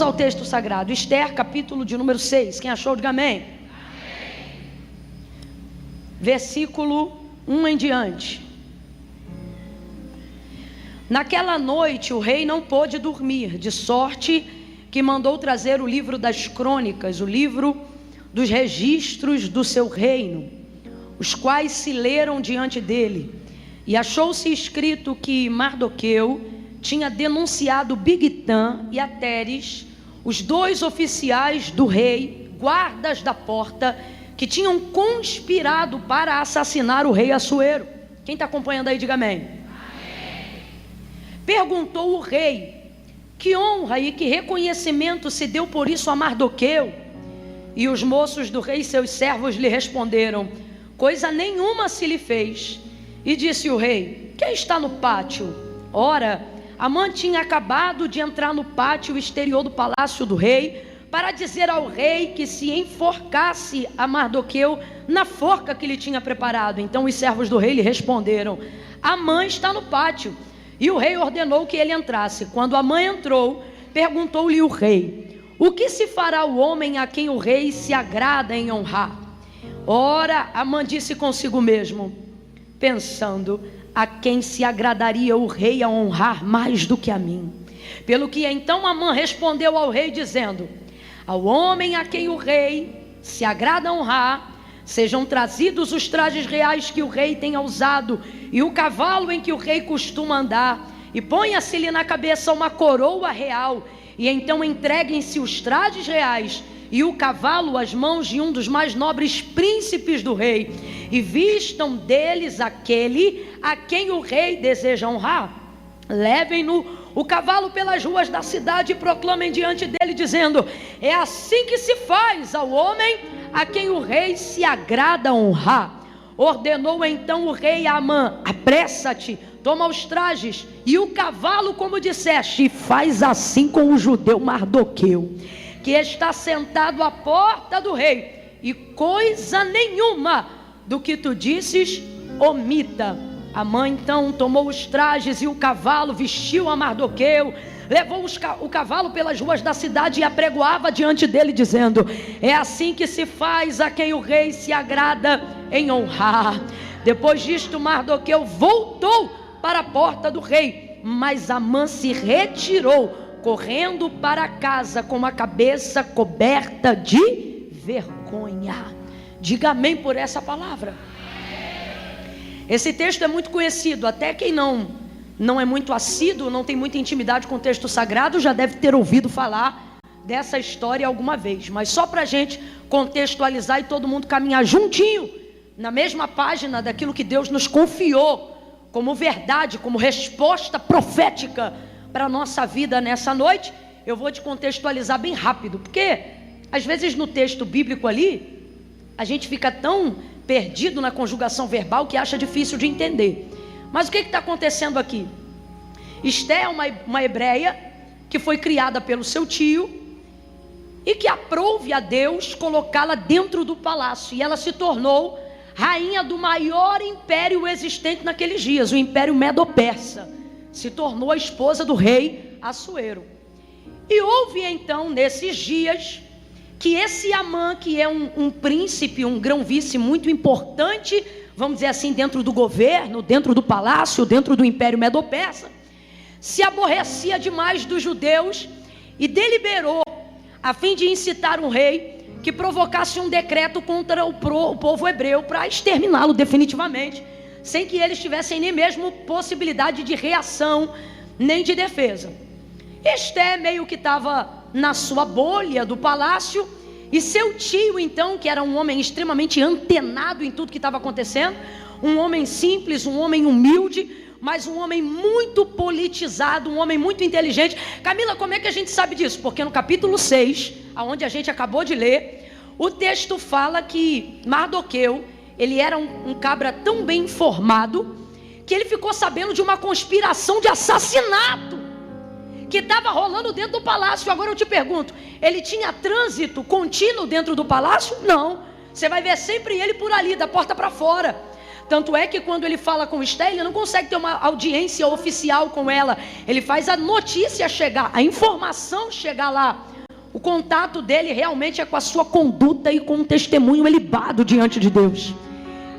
ao texto sagrado, Esther, capítulo de número 6. Quem achou, diga amém. Amém. Versículo 1 em diante. Naquela noite o rei não pôde dormir, de sorte que mandou trazer o livro das crônicas, o livro dos registros do seu reino, os quais se leram diante dele. E achou-se escrito que Mardoqueu tinha denunciado Bigtã e Ateres, os dois oficiais do rei, guardas da porta, que tinham conspirado para assassinar o rei Assuero. Quem está acompanhando aí, diga amém. Amém. Perguntou o rei: que honra e que reconhecimento se deu por isso a Mardoqueu? E os moços do rei, seus servos, lhe responderam: coisa nenhuma se lhe fez. E disse o rei: quem está no pátio? Ora, Amã tinha acabado de entrar no pátio exterior do palácio do rei, para dizer ao rei que se enforcasse a Mardoqueu na forca que lhe tinha preparado. Então os servos do rei lhe responderam: Amã está no pátio. E o rei ordenou que ele entrasse. Quando Amã entrou, perguntou-lhe o rei: o que se fará o homem a quem o rei se agrada em honrar? Ora, Amã disse consigo mesmo, pensando: a quem se agradaria o rei a honrar mais do que a mim? Pelo que então Amã respondeu ao rei dizendo: ao homem a quem o rei se agrada honrar, sejam trazidos os trajes reais que o rei tenha usado, e o cavalo em que o rei costuma andar, e ponha-se-lhe na cabeça uma coroa real, e então entreguem-se os trajes reais e o cavalo às mãos de um dos mais nobres príncipes do rei, e vistam deles aquele a quem o rei deseja honrar. Levem-no o cavalo pelas ruas da cidade e proclamem diante dele, dizendo: é assim que se faz ao homem a quem o rei se agrada honrar. Ordenou então o rei a Amã: apressa-te, toma os trajes e o cavalo como disseste, e faz assim com o judeu Mardoqueu, que está sentado à porta do rei, e coisa nenhuma do que tu disses omita. Amã então tomou os trajes e o cavalo, vestiu a Mardoqueu, levou o cavalo pelas ruas da cidade e apregoava diante dele, dizendo: é assim que se faz a quem o rei se agrada em honrar. Depois disto, Mardoqueu voltou para a porta do rei, mas Amã se retirou, correndo para casa com a cabeça coberta de vergonha. Diga amém por essa palavra. Esse texto é muito conhecido, até quem não é muito assíduo, não tem muita intimidade com o texto sagrado, já deve ter ouvido falar dessa história alguma vez. Mas só para a gente contextualizar e todo mundo caminhar juntinho, na mesma página daquilo que Deus nos confiou como verdade, como resposta profética para a nossa vida nessa noite, eu vou te contextualizar bem rápido, porque às vezes no texto bíblico ali, a gente fica tão perdido na conjugação verbal que acha difícil de entender. Mas o que está acontecendo aqui? Esther é uma hebreia que foi criada pelo seu tio e que aprouve a Deus colocá-la dentro do palácio, e ela se tornou rainha do maior império existente naqueles dias, o Império Medo-Persa. Se tornou a esposa do rei Assuero. E houve então nesses dias que esse Amã, que é um príncipe, um grão-vice muito importante, vamos dizer assim, dentro do governo, dentro do palácio, dentro do Império Medo-Persa, se aborrecia demais dos judeus e deliberou, a fim de incitar um rei, que provocasse um decreto contra o povo hebreu para exterminá-lo definitivamente, sem que eles tivessem nem mesmo possibilidade de reação, nem de defesa. Esther meio que estava na sua bolha do palácio, e seu tio então, que era um homem extremamente antenado em tudo que estava acontecendo, um homem simples, um homem humilde, mas um homem muito politizado, um homem muito inteligente. Camila, como é que a gente sabe disso? Porque no capítulo 6, aonde a gente acabou de ler, o texto fala que Mardoqueu, ele era um cabra tão bem informado, que ele ficou sabendo de uma conspiração de assassinato que estava rolando dentro do palácio. Agora eu te pergunto, ele tinha trânsito contínuo dentro do palácio? Não, você vai ver sempre ele por ali, da porta para fora. Tanto é que quando ele fala com Esté, ele não consegue ter uma audiência oficial com ela. Ele faz a notícia chegar, a informação chegar lá. O contato dele realmente é com a sua conduta e com um testemunho ilibado diante de Deus.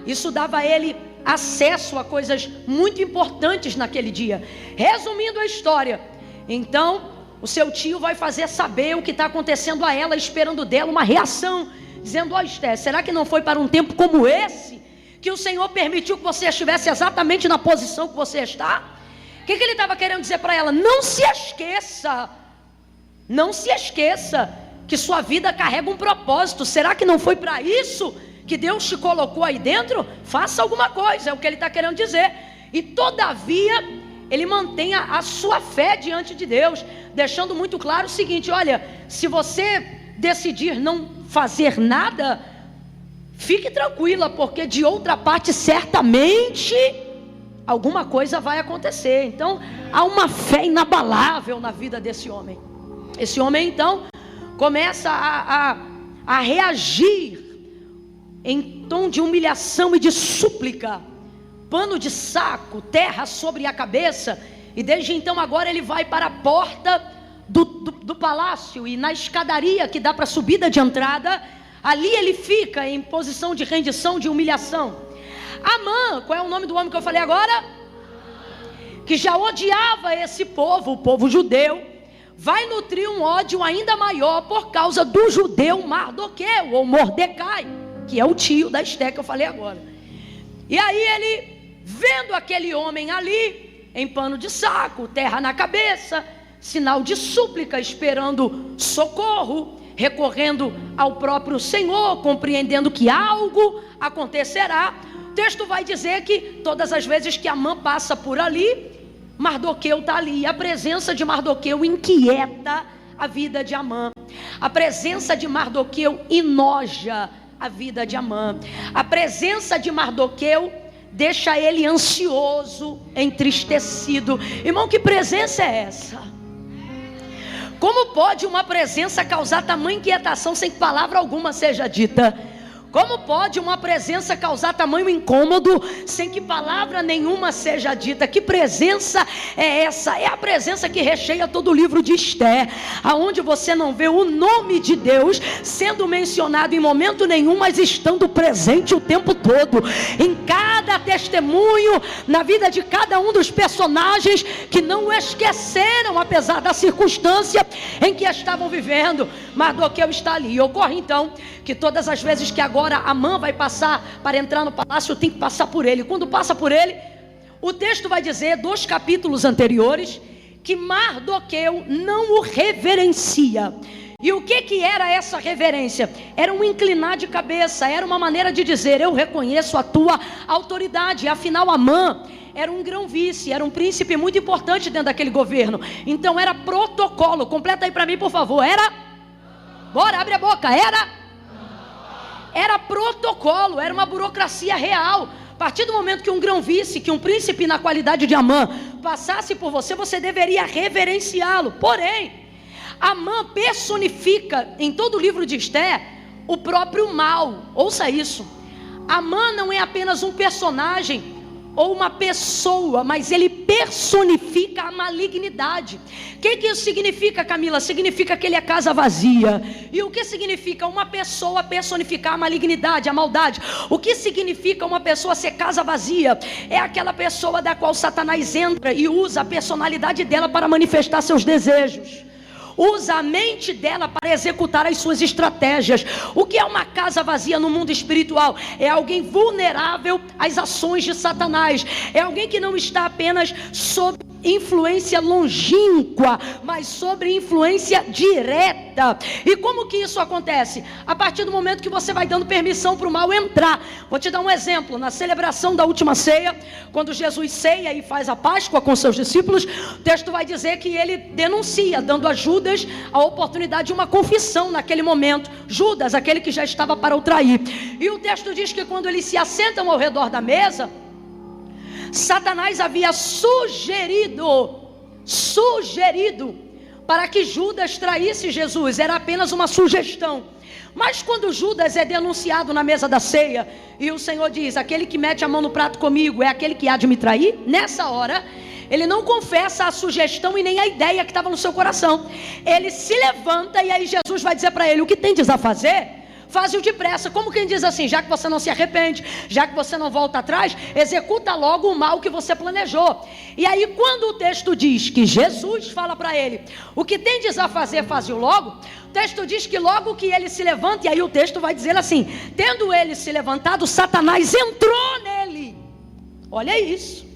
Isso dava a ele acesso a coisas muito importantes naquele dia. Resumindo a história, então o seu tio vai fazer saber o que está acontecendo a ela, esperando dela uma reação, dizendo: ó Esté, será que não foi para um tempo como esse que o Senhor permitiu que você estivesse exatamente na posição que você está? O que ele estava querendo dizer para ela? Não se esqueça que sua vida carrega um propósito. Será que não foi para isso que Deus te colocou aí dentro? Faça alguma coisa, é o que ele está querendo dizer. E todavia ele mantém a sua fé diante de Deus, deixando muito claro o seguinte: olha, se você decidir não fazer nada, fique tranquila, porque de outra parte certamente alguma coisa vai acontecer. Então há uma fé inabalável na vida desse homem. Esse homem então começa a reagir em tom de humilhação e de súplica. Pano de saco, terra sobre a cabeça. E desde então agora ele vai para a porta do palácio, e na escadaria que dá para a subida de entrada, ali ele fica em posição de rendição, de humilhação. Amã, qual é o nome do homem que eu falei agora? Que já odiava esse povo, o povo judeu, vai nutrir um ódio ainda maior por causa do judeu Mardoqueu, ou Mordecai, que é o tio da Esté que eu falei agora. E aí ele, vendo aquele homem ali, em pano de saco, terra na cabeça, sinal de súplica, esperando socorro, recorrendo ao próprio Senhor, compreendendo que algo acontecerá, o texto vai dizer que todas as vezes que Amã passa por ali, Mardoqueu está ali. A presença de Mardoqueu inquieta a vida de Amã. A presença de Mardoqueu enoja a vida de Amã. A presença de Mardoqueu deixa ele ansioso, entristecido. Irmão, que presença é essa? Como pode uma presença causar tamanha inquietação sem que palavra alguma seja dita? Como pode uma presença causar tamanho incômodo sem que palavra nenhuma seja dita? Que presença é essa? É a presença que recheia todo o livro de Esté, aonde você não vê o nome de Deus sendo mencionado em momento nenhum, mas estando presente o tempo todo, em cada testemunho, na vida de cada um dos personagens que não o esqueceram, apesar da circunstância em que estavam vivendo. Mardoqueu está ali. E ocorre então que todas as vezes que agora Amã vai passar para entrar no palácio, tem que passar por ele. Quando passa por ele, o texto vai dizer, 2 capítulos anteriores, que Mardoqueu não o reverencia. E o que era essa reverência? Era um inclinar de cabeça, era uma maneira de dizer: eu reconheço a tua autoridade. Afinal, Amã era um grão-vice, era um príncipe muito importante dentro daquele governo. Então era protocolo. Completa aí para mim, por favor. Bora, abre a boca. Era protocolo, era uma burocracia real. A partir do momento que um grão-vice, que um príncipe na qualidade de Amã passasse por você, você deveria reverenciá-lo. Porém, Amã personifica em todo o livro de Esté o próprio mal. Ouça isso. Amã não é apenas um personagem ou uma pessoa, mas ele personifica a malignidade. O que isso significa, Camila? Significa que ele é casa vazia. E o que significa uma pessoa personificar a malignidade, a maldade? O que significa uma pessoa ser casa vazia? É aquela pessoa da qual Satanás entra e usa a personalidade dela para manifestar seus desejos. Usa a mente dela para executar as suas estratégias. O que é uma casa vazia no mundo espiritual? É alguém vulnerável às ações de Satanás. É alguém que não está apenas sob influência longínqua, mas sobre influência direta. E como que isso acontece? A partir do momento que você vai dando permissão para o mal entrar. Vou te dar um exemplo. Na celebração da última ceia, quando Jesus ceia e faz a Páscoa com seus discípulos, o texto vai dizer que ele denuncia, dando a Judas a oportunidade de uma confissão naquele momento. Judas, aquele que já estava para o trair. E o texto diz que quando eles se assentam ao redor da mesa, Satanás havia sugerido para que Judas traísse Jesus, era apenas uma sugestão. Mas quando Judas é denunciado na mesa da ceia, e o Senhor diz, aquele que mete a mão no prato comigo é aquele que há de me trair, nessa hora, ele não confessa a sugestão e nem a ideia que estava no seu coração. Ele se levanta e aí Jesus vai dizer para ele, o que tendes a fazer? Faz-o depressa, como quem diz assim, já que você não se arrepende, já que você não volta atrás, executa logo o mal que você planejou. E aí quando o texto diz que Jesus fala para ele, o que tendes a fazer, faz-o logo, o texto diz que logo que ele se levanta, e aí o texto vai dizer assim, tendo ele se levantado, Satanás entrou nele. Olha isso.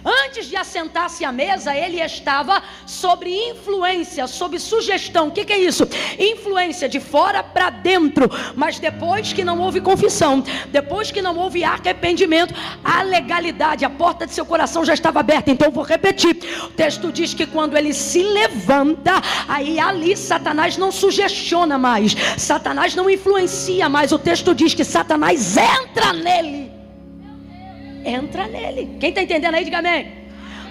Antes de assentar-se à mesa, ele estava sob influência, sob sugestão. O que é isso? Influência de fora para dentro. Mas depois que não houve confissão, depois que não houve arrependimento, a legalidade, a porta de seu coração já estava aberta. Então vou repetir. O texto diz que quando ele se levanta, aí ali Satanás não sugestiona mais, Satanás não influencia mais. O texto diz que Satanás entra nele. Entra nele. Quem está entendendo aí, diga amém.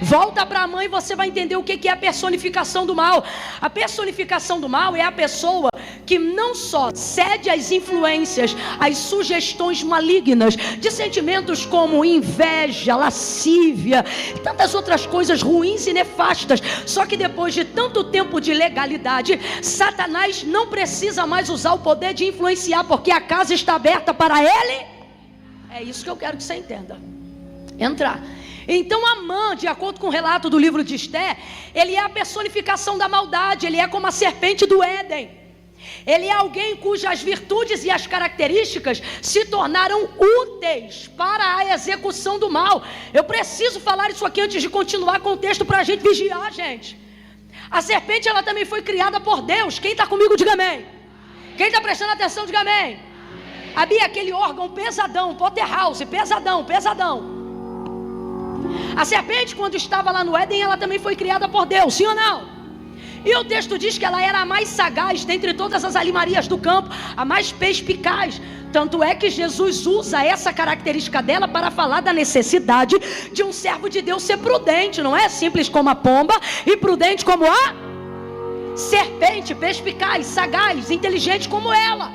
Volta para a mãe e você vai entender o que é a personificação do mal. A personificação do mal é a pessoa que não só cede às influências, às sugestões malignas, de sentimentos como inveja, lascívia, tantas outras coisas ruins e nefastas. Só que depois de tanto tempo de legalidade, Satanás não precisa mais usar o poder de influenciar, porque a casa está aberta para ele. É isso que eu quero que você entenda. Entrar. Então Amã, de acordo com o relato do livro de Esté, ele é a personificação da maldade, ele é como a serpente do Éden. Ele é alguém cujas virtudes e as características se tornaram úteis para a execução do mal. Eu preciso falar isso aqui antes de continuar com o texto para a gente vigiar, gente. A serpente, ela também foi criada por Deus. Quem está comigo, diga amém. Quem está prestando atenção, diga amém. Havia aquele órgão pesadão, Potterhouse, pesadão. A serpente, quando estava lá no Éden, ela também foi criada por Deus, sim ou não? E o texto diz que ela era a mais sagaz dentre todas as animarias do campo, a mais perspicaz. Tanto é que Jesus usa essa característica dela para falar da necessidade de um servo de Deus ser prudente. Não é simples como a pomba e prudente como a serpente, perspicaz, sagaz, inteligente como ela.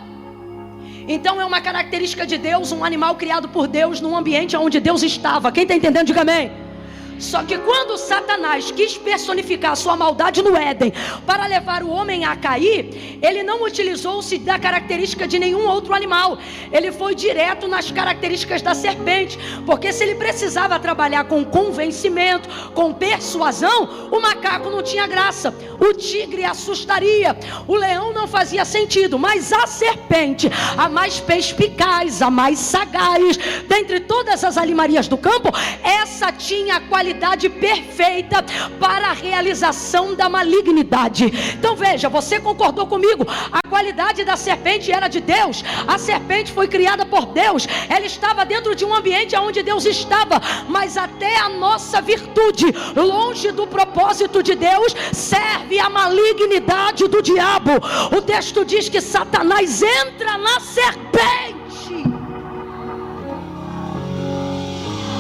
Então é uma característica de Deus, um animal criado por Deus num ambiente onde Deus estava. Quem está entendendo, diga amém. Só que quando Satanás quis personificar a sua maldade no Éden para levar o homem a cair, ele não utilizou-se da característica de nenhum outro animal. Ele foi direto nas características da serpente, porque se ele precisava trabalhar com convencimento, com persuasão, o macaco não tinha graça, o tigre assustaria, o leão não fazia sentido, mas a serpente, a mais perspicaz, a mais sagaz, dentre todas as animarias do campo, essa tinha a qualidade perfeita para a realização da malignidade. Então veja, você concordou comigo, a qualidade da serpente era de Deus, a serpente foi criada por Deus, ela estava dentro de um ambiente onde Deus estava, mas até a nossa virtude, longe do propósito de Deus, serve a malignidade do diabo. O texto diz que Satanás entra na serpente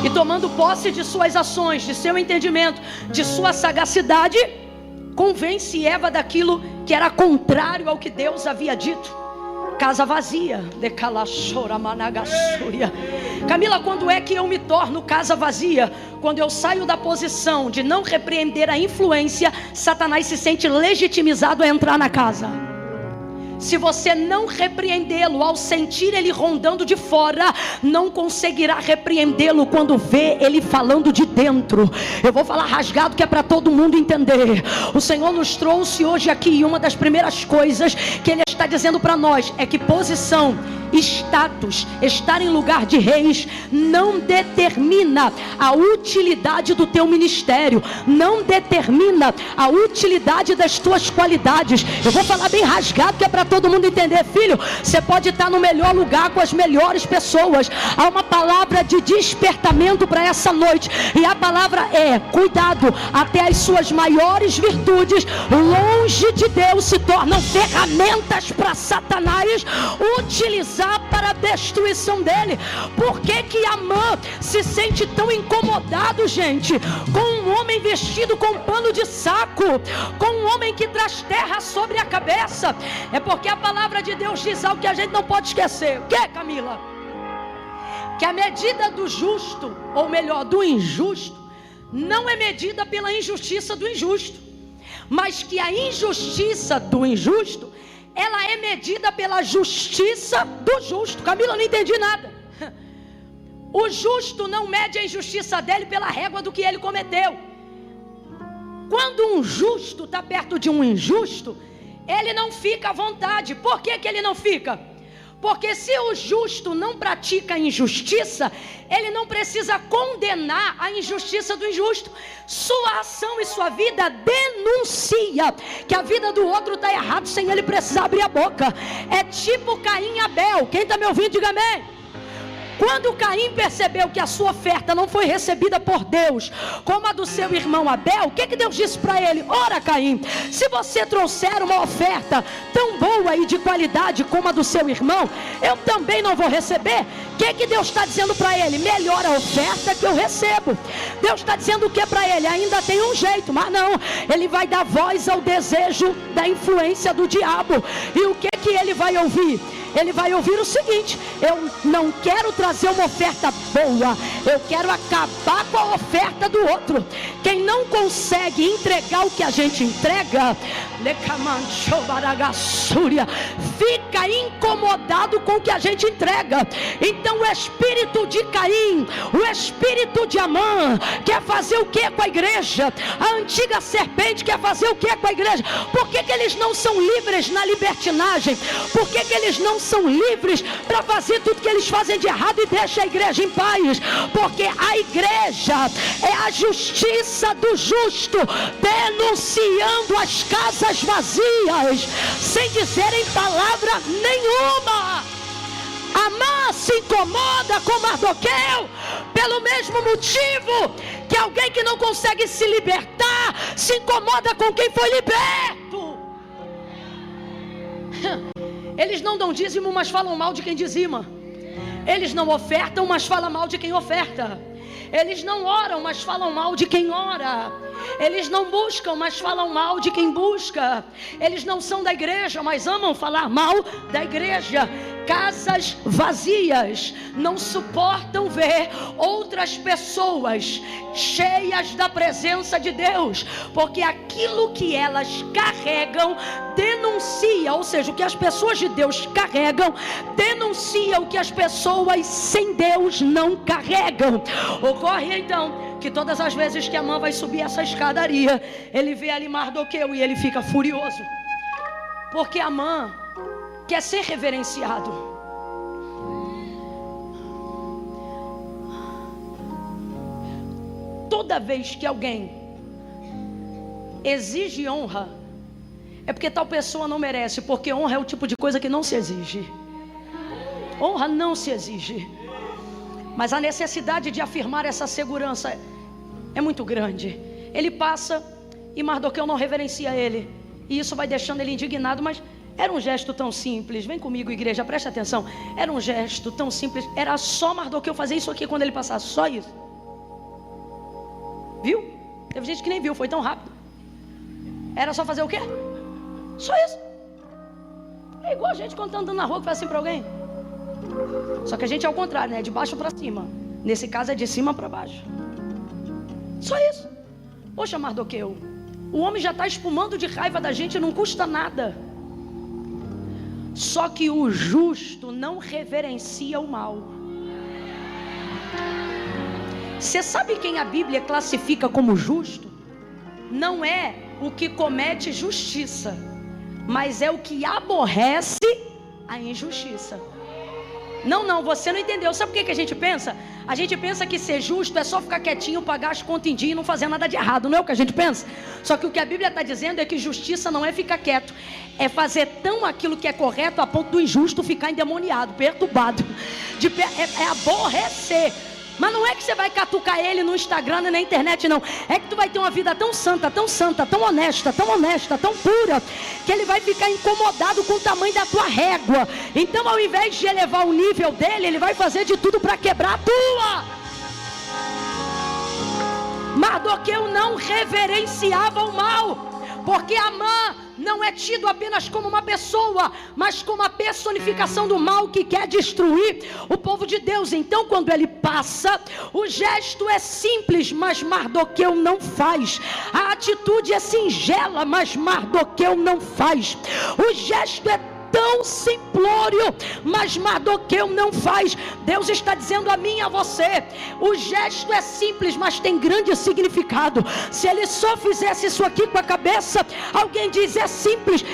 e, tomando posse de suas ações, de seu entendimento, de sua sagacidade, convence Eva daquilo que era contrário ao que Deus havia dito. Casa vazia. Camila, quando é que eu me torno casa vazia? Quando eu saio da posição de não repreender a influência, Satanás se sente legitimizado a entrar na casa. Se você não repreendê-lo ao sentir ele rondando de fora, não conseguirá repreendê-lo quando vê ele falando de dentro. Eu vou falar rasgado que é para todo mundo entender. O Senhor nos trouxe hoje aqui, e uma das primeiras coisas que Ele está dizendo para nós é que posição, status, estar em lugar de reis não determina a utilidade do teu ministério, não determina a utilidade das tuas qualidades. Eu vou falar bem rasgado que é para todo mundo entender, filho, você pode estar no melhor lugar com as melhores pessoas. Há uma palavra de despertamento para essa noite, e a palavra é: cuidado, até as suas maiores virtudes longe de Deus se tornam ferramentas para Satanás utilizar para a destruição dele. Por que que Amã se sente tão incomodado, gente, com um homem vestido com pano de saco, com um homem que traz terra sobre a cabeça? É porque a palavra de Deus diz algo que a gente não pode esquecer. O que, Camila? Que a medida do justo, ou melhor, do injusto, não é medida pela injustiça do injusto, mas que a injustiça do injusto, ela é medida pela justiça do justo. Camila, eu não entendi nada. O justo não mede a injustiça dele pela régua do que ele cometeu. Quando um justo está perto de um injusto, ele não fica à vontade. Por que que ele não fica? Porque se o justo não pratica a injustiça, ele não precisa condenar a injustiça do injusto. Sua ação e sua vida denuncia que a vida do outro está errada sem ele precisar abrir a boca. É tipo Caim e Abel. Quem está me ouvindo, diga amém. Quando Caim percebeu que a sua oferta não foi recebida por Deus como a do seu irmão Abel, o que que Deus disse para ele? Ora, Caim, se você trouxer uma oferta tão boa e de qualidade como a do seu irmão, eu também não vou receber. O que que Deus está dizendo para ele? Melhor a oferta que eu recebo. Deus está dizendo o que para ele? Ainda tem um jeito, mas não, ele vai dar voz ao desejo da influência do diabo. E o que que ele vai ouvir? Ele vai ouvir o seguinte: eu não quero trazer uma oferta boa, eu quero acabar com a oferta do outro. Quem não consegue entregar o que a gente entrega, fica incomodado com o que a gente entrega. Então o espírito de Caim, o espírito de Amã, quer fazer o que com a igreja? A antiga serpente quer fazer o que com a igreja? Por que que eles não são livres na libertinagem? Por que que eles não são livres para fazer tudo que eles fazem de errado e deixa a igreja em paz? Porque a igreja é a justiça do justo denunciando as casas vazias sem dizerem palavra nenhuma. Amã se incomoda com Mardoqueu pelo mesmo motivo que alguém que não consegue se libertar se incomoda com quem foi liberto. Eles não dão dízimo, mas falam mal de quem dizima. Eles não ofertam, mas falam mal de quem oferta. Eles não oram, mas falam mal de quem ora. Eles não buscam, mas falam mal de quem busca. Eles não são da igreja, mas amam falar mal da igreja. Casas vazias não suportam ver outras pessoas cheias da presença de Deus, porque aquilo que elas carregam denuncia, ou seja, o que as pessoas de Deus carregam denuncia o que as pessoas sem Deus não carregam. Ocorre então que todas as vezes que Amã vai subir essa escadaria, ele vê ali Mardoqueu e ele fica furioso, porque Amã quer ser reverenciado. Toda vez que alguém exige honra, é porque tal pessoa não merece, porque honra é o tipo de coisa que não se exige. Honra não se exige, mas a necessidade de afirmar essa segurança é muito grande. Ele passa e Mardoqueu não reverencia ele, e isso vai deixando ele indignado. Mas era um gesto tão simples. Vem comigo, igreja, preste atenção. Era um gesto tão simples. Era só Mardoqueu fazer isso aqui quando ele passasse. Só isso. Viu? Teve gente que nem viu, foi tão rápido. Era só fazer o quê? Só isso. É igual a gente quando tá andando na rua que faz assim para alguém. Só que a gente é ao contrário, né? De baixo para cima. Nesse caso é de cima para baixo. Só isso. Poxa, Mardoqueu, o homem já está espumando de raiva da gente, não custa nada. Só que o justo não reverencia o mal. Você sabe quem a Bíblia classifica como justo? Não é o que comete justiça, mas é o que aborrece a injustiça. Não, você não entendeu. Sabe por que a gente pensa? A gente pensa que ser justo é só ficar quietinho, pagar as contas em dia e não fazer nada de errado. Não é o que a gente pensa? Só que o que a Bíblia está dizendo é que justiça não é ficar quieto, é fazer tão aquilo que é correto a ponto do injusto ficar endemoniado, perturbado, é aborrecer. Mas não é que você vai catucar ele no Instagram e na internet, não. É que tu vai ter uma vida tão santa, tão honesta, tão pura, que ele vai ficar incomodado com o tamanho da tua régua. Então, ao invés de elevar o nível dele, ele vai fazer de tudo para quebrar a tua. Mardoqueu não reverenciava o mal, porque Amã não é tido apenas como uma pessoa, mas como a personificação do mal que quer destruir o povo de Deus. Então, quando ele passa, o gesto é simples, mas Mardoqueu não faz. A atitude é singela, mas Mardoqueu não faz. O gesto é tão simplório, mas Mardoqueu não faz. Deus está dizendo a mim e a você: o gesto é simples, mas tem grande significado. Se ele só fizesse isso aqui com a cabeça, alguém diz: é simples,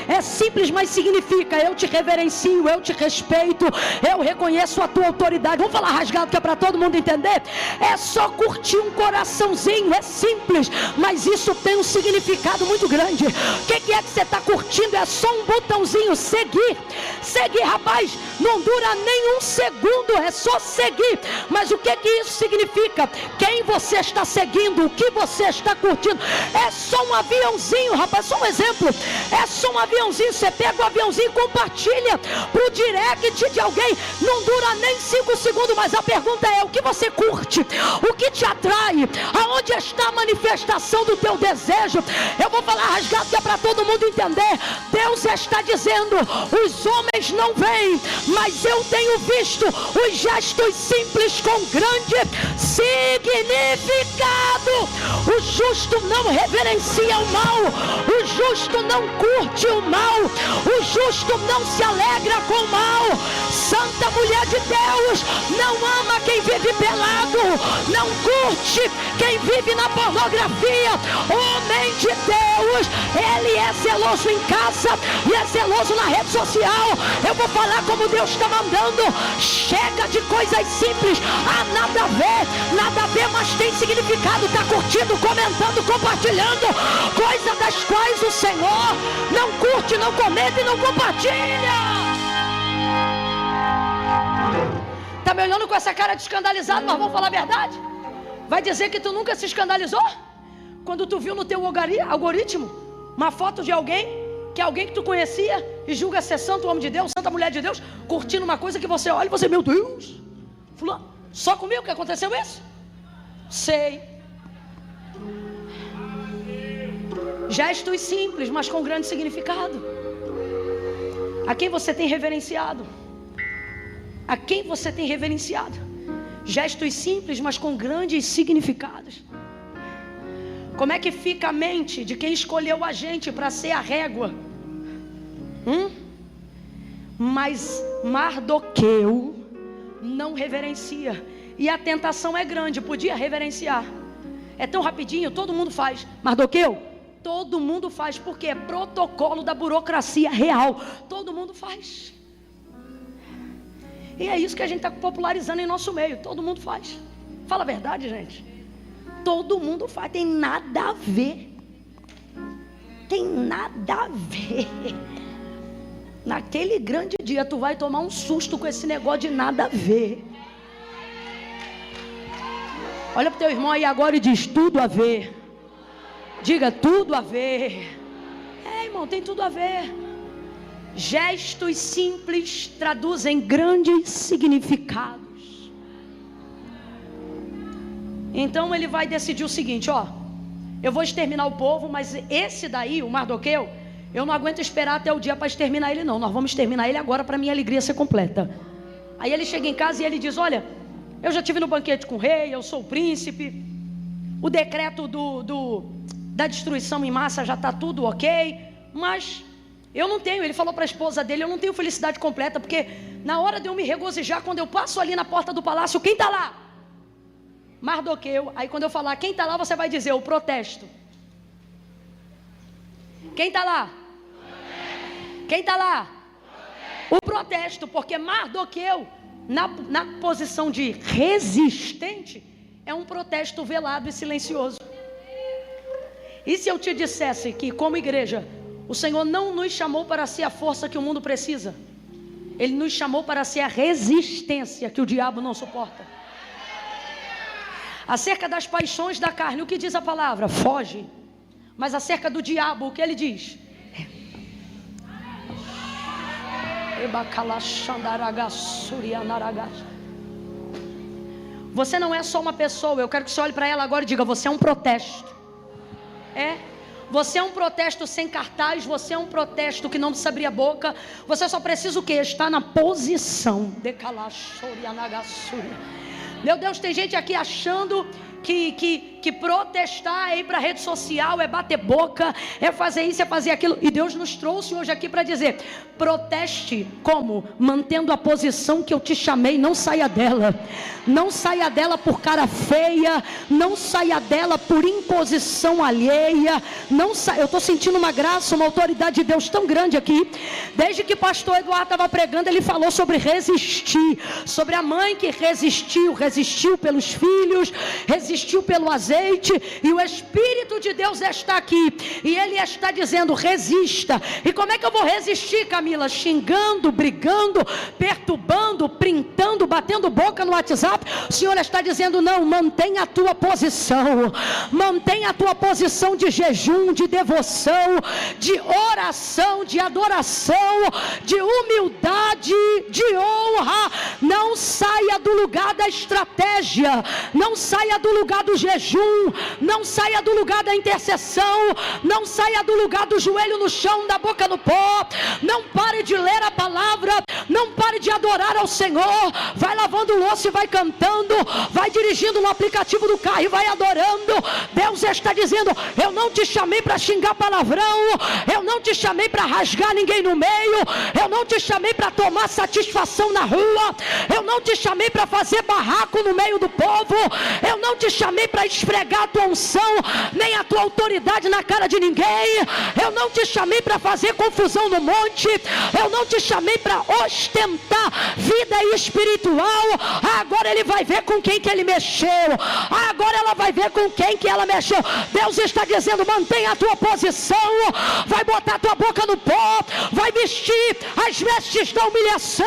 mas significa: eu te reverencio, eu te respeito, eu reconheço a tua autoridade. Vamos falar rasgado que é para todo mundo entender? É só curtir um coraçãozinho, é simples, mas isso tem um significado muito grande. O que é que você está curtindo? É só um botãozinho, seguir, rapaz, não dura nem um segundo, é só seguir. Mas o que isso significa? Quem você está seguindo, o que você está curtindo? É só um aviãozinho, rapaz, só um exemplo. É só um aviãozinho, você pega o aviãozinho e compartilha pro direct de alguém, não dura nem 5 segundos, mas a pergunta é: o que você curte? O que te atrai? Aonde está a manifestação do teu desejo? Eu vou falar rasgado que é para todo mundo entender. Deus está dizendo: os homens não veem, mas eu tenho visto os gestos simples com grande significado. O justo não reverencia o mal, o justo não curte o mal, o justo não se alegra com o mal. Santa mulher de Deus não ama quem vive pelado, não curte quem vive na pornografia. Homem de Deus, ele é zeloso em casa e é zeloso na rede social. Eu vou falar como Deus está mandando. Chega de coisas simples. Nada a ver, mas tem significado. Está curtindo, comentando, compartilhando coisas das quais o Senhor não curte, não comenta e não compartilha. Tá me olhando com essa cara de escandalizado, mas vamos falar a verdade? Vai dizer que tu nunca se escandalizou quando tu viu no teu algoritmo uma foto de alguém que tu conhecia e julga ser santo, homem de Deus, santa mulher de Deus, curtindo uma coisa que você olha e você: meu Deus, fulano, só comigo que aconteceu isso? Sei. Gestos simples, mas com grande significado. A quem você tem reverenciado? A quem você tem reverenciado? Gestos simples, mas com grandes significados. Como é que fica a mente de quem escolheu a gente para ser a régua? Mas Mardoqueu não reverencia. E a tentação é grande, podia reverenciar. É tão rapidinho, todo mundo faz. Mardoqueu, todo mundo faz, porque é protocolo da burocracia real. Todo mundo faz. E é isso que a gente está popularizando em nosso meio. Todo mundo faz. Fala a verdade, gente. Todo mundo faz. Tem nada a ver. Tem nada a ver. Naquele grande dia tu vai tomar um susto com esse negócio de nada a ver. Olha pro teu irmão aí agora e diz: tudo a ver. Diga: tudo a ver. Irmão, tem tudo a ver. Gestos simples traduzem grandes significados. Então ele vai decidir o seguinte: eu vou exterminar o povo, mas esse daí, o Mardoqueu, eu não aguento esperar até o dia para exterminar ele não. Nós vamos exterminar ele agora para minha alegria ser completa. Aí ele chega em casa e ele diz: olha, eu já estive no banquete com o rei, eu sou o príncipe, o decreto da destruição em massa já está tudo ok, mas eu não tenho, ele falou para a esposa dele, eu não tenho felicidade completa, porque na hora de eu me regozijar, quando eu passo ali na porta do palácio, quem está lá? Mardoqueu. Aí quando eu falar quem está lá, você vai dizer: o protesto. Quem está lá? Quem está lá? O protesto, porque Mardoqueu na posição de resistente, é um protesto velado e silencioso. E se eu te dissesse que, como igreja, o Senhor não nos chamou para ser a força que o mundo precisa, Ele nos chamou para ser a resistência que o diabo não suporta. Acerca das paixões da carne, o que diz a palavra? Foge. Mas acerca do diabo, o que ele diz? Você não é só uma pessoa. Eu quero que você olhe para ela agora e diga: você é um protesto. Você é um protesto sem cartaz. Você é um protesto que não precisa abrir a boca. Você só precisa o quê? Estar na posição. Meu Deus, tem gente aqui achando que protestar é ir para a rede social, é bater boca, é fazer isso, é fazer aquilo. E Deus nos trouxe hoje aqui para dizer: proteste como? Mantendo a posição que eu te chamei. Não saia dela. Não saia dela por cara feia. Não saia dela por imposição alheia. Eu estou sentindo uma graça, uma autoridade de Deus tão grande aqui. Desde que o pastor Eduardo estava pregando, ele falou sobre resistir, sobre a mãe que resistiu pelos filhos, resistiu pelo azeite, e o Espírito de Deus está aqui, e Ele está dizendo: resista. E como é que eu vou resistir, Camila? Xingando, brigando, perturbando, printando, batendo boca no WhatsApp? O Senhor está dizendo: não, mantenha a tua posição, mantenha a tua posição de jejum, de devoção, de oração, de adoração, de humildade, de honra. Não saia do lugar da estratégia, não saia do lugar do jejum, não saia do lugar da intercessão, não saia do lugar do joelho no chão, da boca no pó. Não pare de ler a palavra, não pare de adorar ao Senhor. Vai lavando louça e vai cantando, vai dirigindo no aplicativo do carro e vai adorando. Deus está dizendo: eu não te chamei para xingar palavrão, eu não te chamei para rasgar ninguém no meio, eu não te chamei para tomar satisfação na rua, eu não te chamei para fazer barraco no meio do povo, eu não te chamei para esfregar a tua unção, nem a tua autoridade na cara de ninguém. Eu não te chamei para fazer confusão no monte, eu não te chamei para ostentar vida espiritual. Agora ele vai ver com quem que ele mexeu, agora ela vai ver com quem que ela mexeu. Deus está dizendo: mantenha a tua posição, vai botar a tua boca no pó, vai vestir as vestes da humilhação,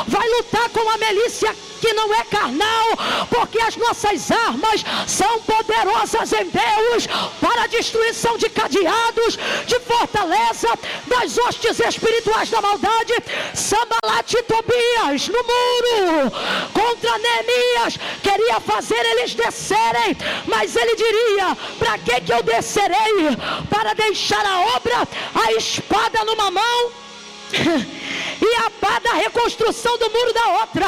vai lutar com a milícia que não é carnal, porque as nossas armas são poderosas em Deus para a destruição de cadeados, de fortaleza, das hostes espirituais da maldade. Sambalat e Tobias no muro contra Neemias queria fazer eles descerem, mas ele diria: para que eu descerei? Para deixar a obra, a espada numa mão e a pá da reconstrução do muro da outra.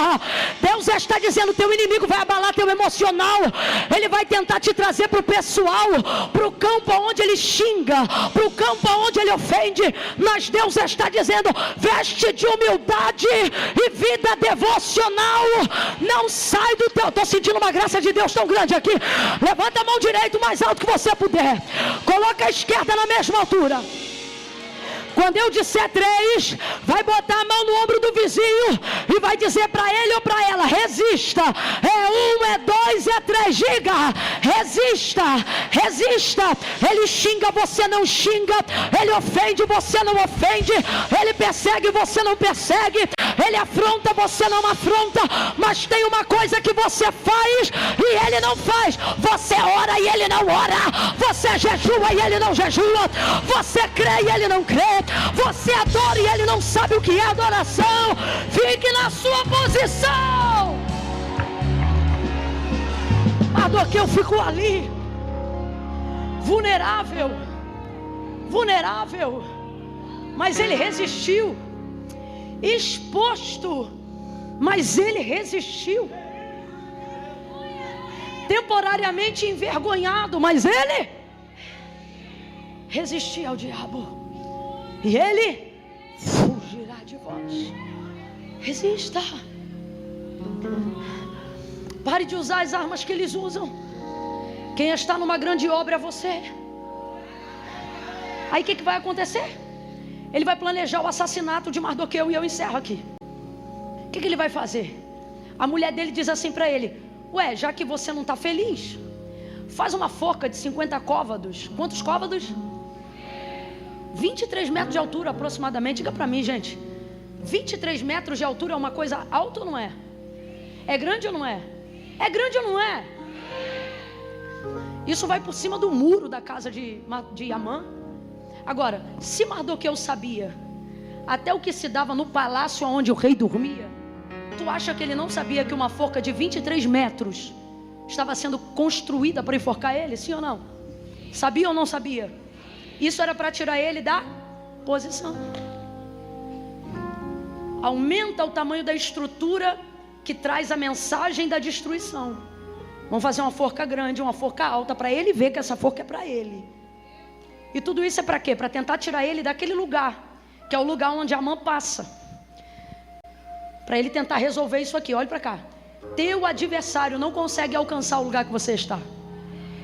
Deus está dizendo: teu inimigo vai abalar teu emocional, ele vai tentar te trazer para o pessoal, para o campo onde ele xinga, para o campo onde ele ofende. Mas Deus está dizendo: veste de humildade e vida devocional. Não sai do teu... Estou sentindo uma graça de Deus tão grande aqui. Levanta a mão direita o mais alto que você puder, coloca a esquerda na mesma altura. Quando eu disser 3, vai botar a mão no ombro do vizinho e vai dizer para ele ou para ela: resista. É 1, é 2, é 3. Diga: resista, resista. Ele xinga, você não xinga. Ele ofende, você não ofende. Ele persegue, você não persegue. Ele afronta, você não afronta. Mas tem uma coisa que você faz e ele não faz: você ora e ele não ora. Você jejua e ele não jejua. Você crê e ele não crê. Você adora e ele não sabe o que é adoração. Fique na sua posição. Mardoqueu ficou ali, vulnerável, mas ele resistiu. Exposto, mas ele resistiu. Temporariamente envergonhado, mas ele resistia ao diabo, e ele fugirá de vós. Resista. Pare de usar as armas que eles usam. Quem está numa grande obra é você. Aí o que vai acontecer? Ele vai planejar o assassinato de Mardoqueu, e eu encerro aqui. O que ele vai fazer? A mulher dele diz assim para ele: ué, já que você não está feliz, faz uma forca de 50 côvados. Quantos côvados? 23 metros de altura aproximadamente. Diga para mim, gente, 23 metros de altura é uma coisa alta ou não é? É grande ou não é? É grande ou não é? Isso vai por cima do muro da casa de Amã. Agora, se Mardoqueu sabia até o que se dava no palácio onde o rei dormia, tu acha que ele não sabia que uma forca de 23 metros estava sendo construída para enforcar ele? Sim ou não? Sabia ou não sabia? Isso era para tirar ele da posição. Aumenta o tamanho da estrutura que traz a mensagem da destruição. Vamos fazer uma forca grande, uma forca alta, para ele ver que essa forca é para ele. E tudo isso é para quê? Para tentar tirar ele daquele lugar, que é o lugar onde Amã passa. Para ele tentar resolver isso aqui. Olha para cá. Teu adversário não consegue alcançar o lugar que você está.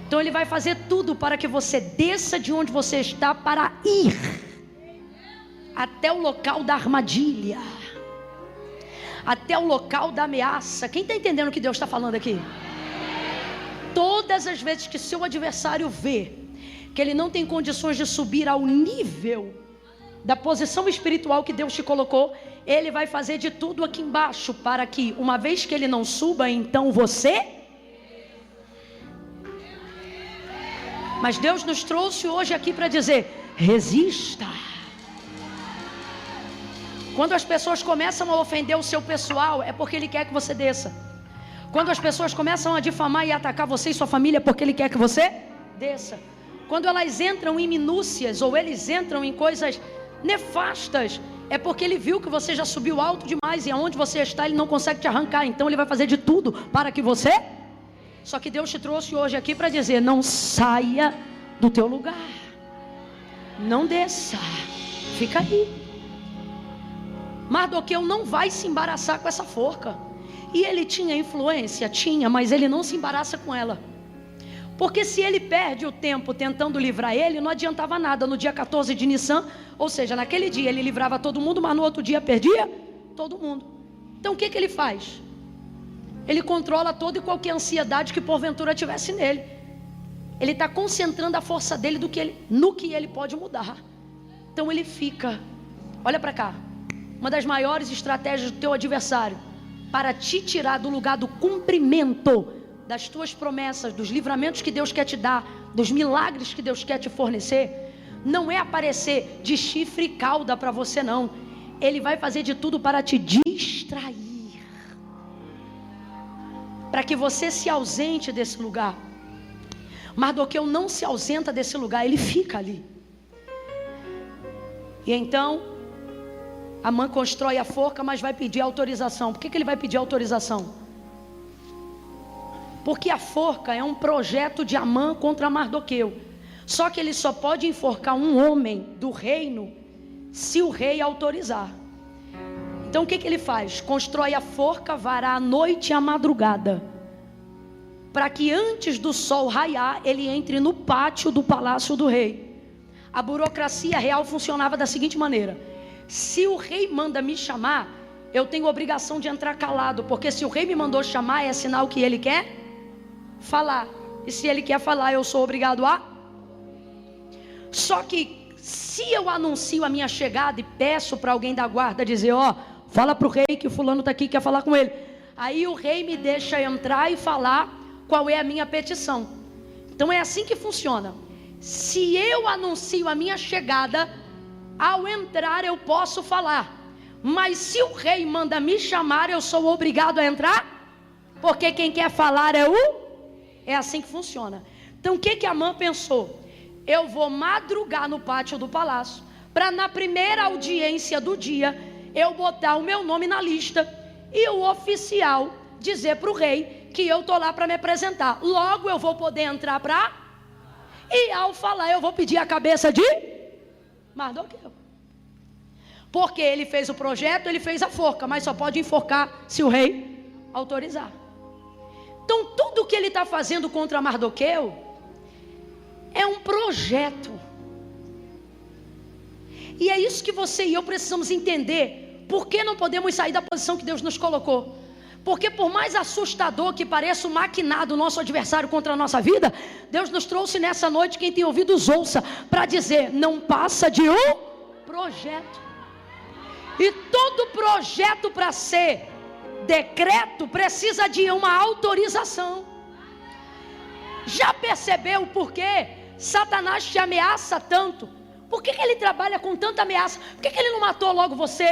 Então ele vai fazer tudo para que você desça de onde você está para ir até o local da armadilha, até o local da ameaça. Quem está entendendo o que Deus está falando aqui? Todas as vezes que seu adversário vê que ele não tem condições de subir ao nível da posição espiritual que Deus te colocou, ele vai fazer de tudo aqui embaixo para que, uma vez que ele não suba, então você... Mas Deus nos trouxe hoje aqui para dizer: resista. Quando as pessoas começam a ofender o seu pessoal, é porque Ele quer que você desça. Quando as pessoas começam a difamar e atacar você e sua família, é porque Ele quer que você desça. Quando elas entram em minúcias, ou eles entram em coisas nefastas, é porque Ele viu que você já subiu alto demais, e aonde você está Ele não consegue te arrancar. Então Ele vai fazer de tudo para que você... Só que Deus te trouxe hoje aqui para dizer: não saia do teu lugar, não desça, fica aí. Mardoqueu não vai se embaraçar com essa forca. E ele tinha influência? Tinha, mas ele não se embaraça com ela. Porque se ele perde o tempo tentando livrar ele, não adiantava nada. No dia 14 de Nissan, ou seja, naquele dia ele livrava todo mundo, mas no outro dia perdia todo mundo. Então o que ele faz? Ele controla toda e qualquer ansiedade que porventura tivesse nele. Ele está concentrando a força dele no que ele pode mudar. Então ele fica. Olha para cá. Uma das maiores estratégias do teu adversário para te tirar do lugar do cumprimento das tuas promessas, dos livramentos que Deus quer te dar, dos milagres que Deus quer te fornecer, não é aparecer de chifre e cauda para você, não. Ele vai fazer de tudo para te distrair, para que você se ausente desse lugar. Mardoqueu não se ausenta desse lugar, ele fica ali. E então Amã constrói a forca, mas vai pedir autorização. Por que ele vai pedir autorização? Porque a forca é um projeto de Amã contra Mardoqueu. Só que ele só pode enforcar um homem do reino se o rei autorizar. Então o que ele faz? Constrói a forca, vará a noite e a madrugada, para que antes do sol raiar ele entre no pátio do palácio do rei. A burocracia real funcionava da seguinte maneira: se o rei manda me chamar, eu tenho obrigação de entrar calado, porque se o rei me mandou chamar, é sinal que ele quer falar. E se ele quer falar, eu sou obrigado a... Só que se eu anuncio a minha chegada e peço para alguém da guarda dizer: ó, fala para o rei que o fulano está aqui, quer falar com ele, aí o rei me deixa entrar e falar qual é a minha petição. Então é assim que funciona. Se eu anuncio a minha chegada, ao entrar eu posso falar. Mas se o rei manda me chamar, eu sou obrigado a entrar, porque quem quer falar é o... É assim que funciona. Então o que Amã pensou? Eu vou madrugar no pátio do palácio, para na primeira audiência do dia eu botar o meu nome na lista e o oficial dizer para o rei que eu estou lá para me apresentar. Logo eu vou poder entrar para... E ao falar eu vou pedir a cabeça de Mardoqueu. Porque ele fez o projeto, ele fez a forca, mas só pode enforcar se o rei autorizar. Então tudo que ele está fazendo contra Mardoqueu é um projeto. E é isso que você e eu precisamos entender. Por que não podemos sair da posição que Deus nos colocou? Porque por mais assustador que pareça o maquinado, o nosso adversário contra a nossa vida, Deus nos trouxe nessa noite, quem tem ouvidos ouça, para dizer, não passa de um projeto. E todo projeto para ser decreto precisa de uma autorização. Já percebeu por que Satanás te ameaça tanto? Por que ele trabalha com tanta ameaça? Por que ele não matou logo você?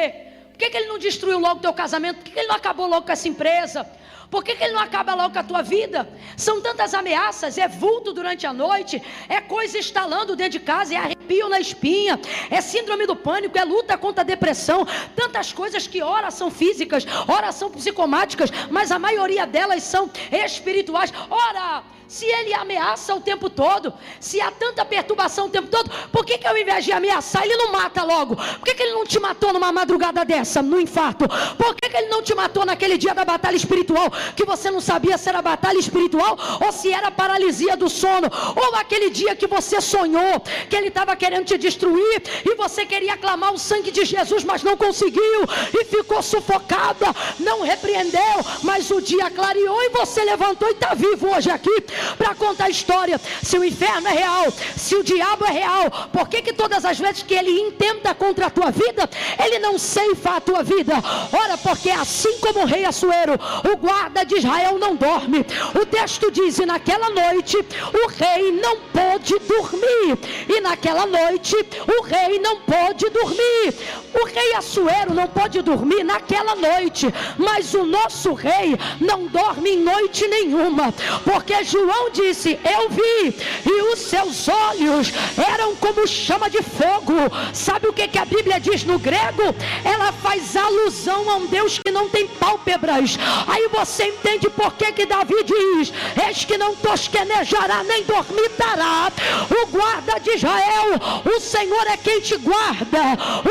Por que ele não destruiu logo o teu casamento? Por que ele não acabou logo com essa empresa? Por que ele não acaba logo com a tua vida? São tantas ameaças, é vulto durante a noite, é coisa instalando dentro de casa, é arrepio na espinha, é síndrome do pânico, é luta contra a depressão, tantas coisas que ora são físicas, ora são psicomáticas, mas a maioria delas são espirituais. Ora, se ele ameaça o tempo todo, se há tanta perturbação o tempo todo, por que ao invés de ameaçar, ele não mata logo? Por que ele não te matou numa madrugada dessa, no infarto? Por que ele não te matou naquele dia da batalha espiritual, que você não sabia se era batalha espiritual ou se era paralisia do sono? Ou aquele dia que você sonhou que ele estava querendo te destruir e você queria clamar o sangue de Jesus, mas não conseguiu e ficou sufocada, não repreendeu, mas o dia clareou e você levantou e está vivo hoje aqui para contar a história. Se o inferno é real, se o diabo é real, por que todas as vezes que ele intenta contra a tua vida, ele não ceifa a tua vida? Ora, porque assim como o rei Assuero, o guarda de Israel não dorme. O texto diz, e naquela noite o rei não pôde dormir. E naquela noite o rei não pôde dormir. O rei Assuero não pôde dormir naquela noite, mas o nosso rei não dorme em noite nenhuma, porque João disse, eu vi, e os seus olhos eram como chama de fogo. Sabe o que a Bíblia diz no grego? Ela faz alusão a um Deus que não tem pálpebras. Aí você entende por que Davi diz, eis que não tosquenejará, nem dormitará o guarda de Israel. O Senhor é quem te guarda,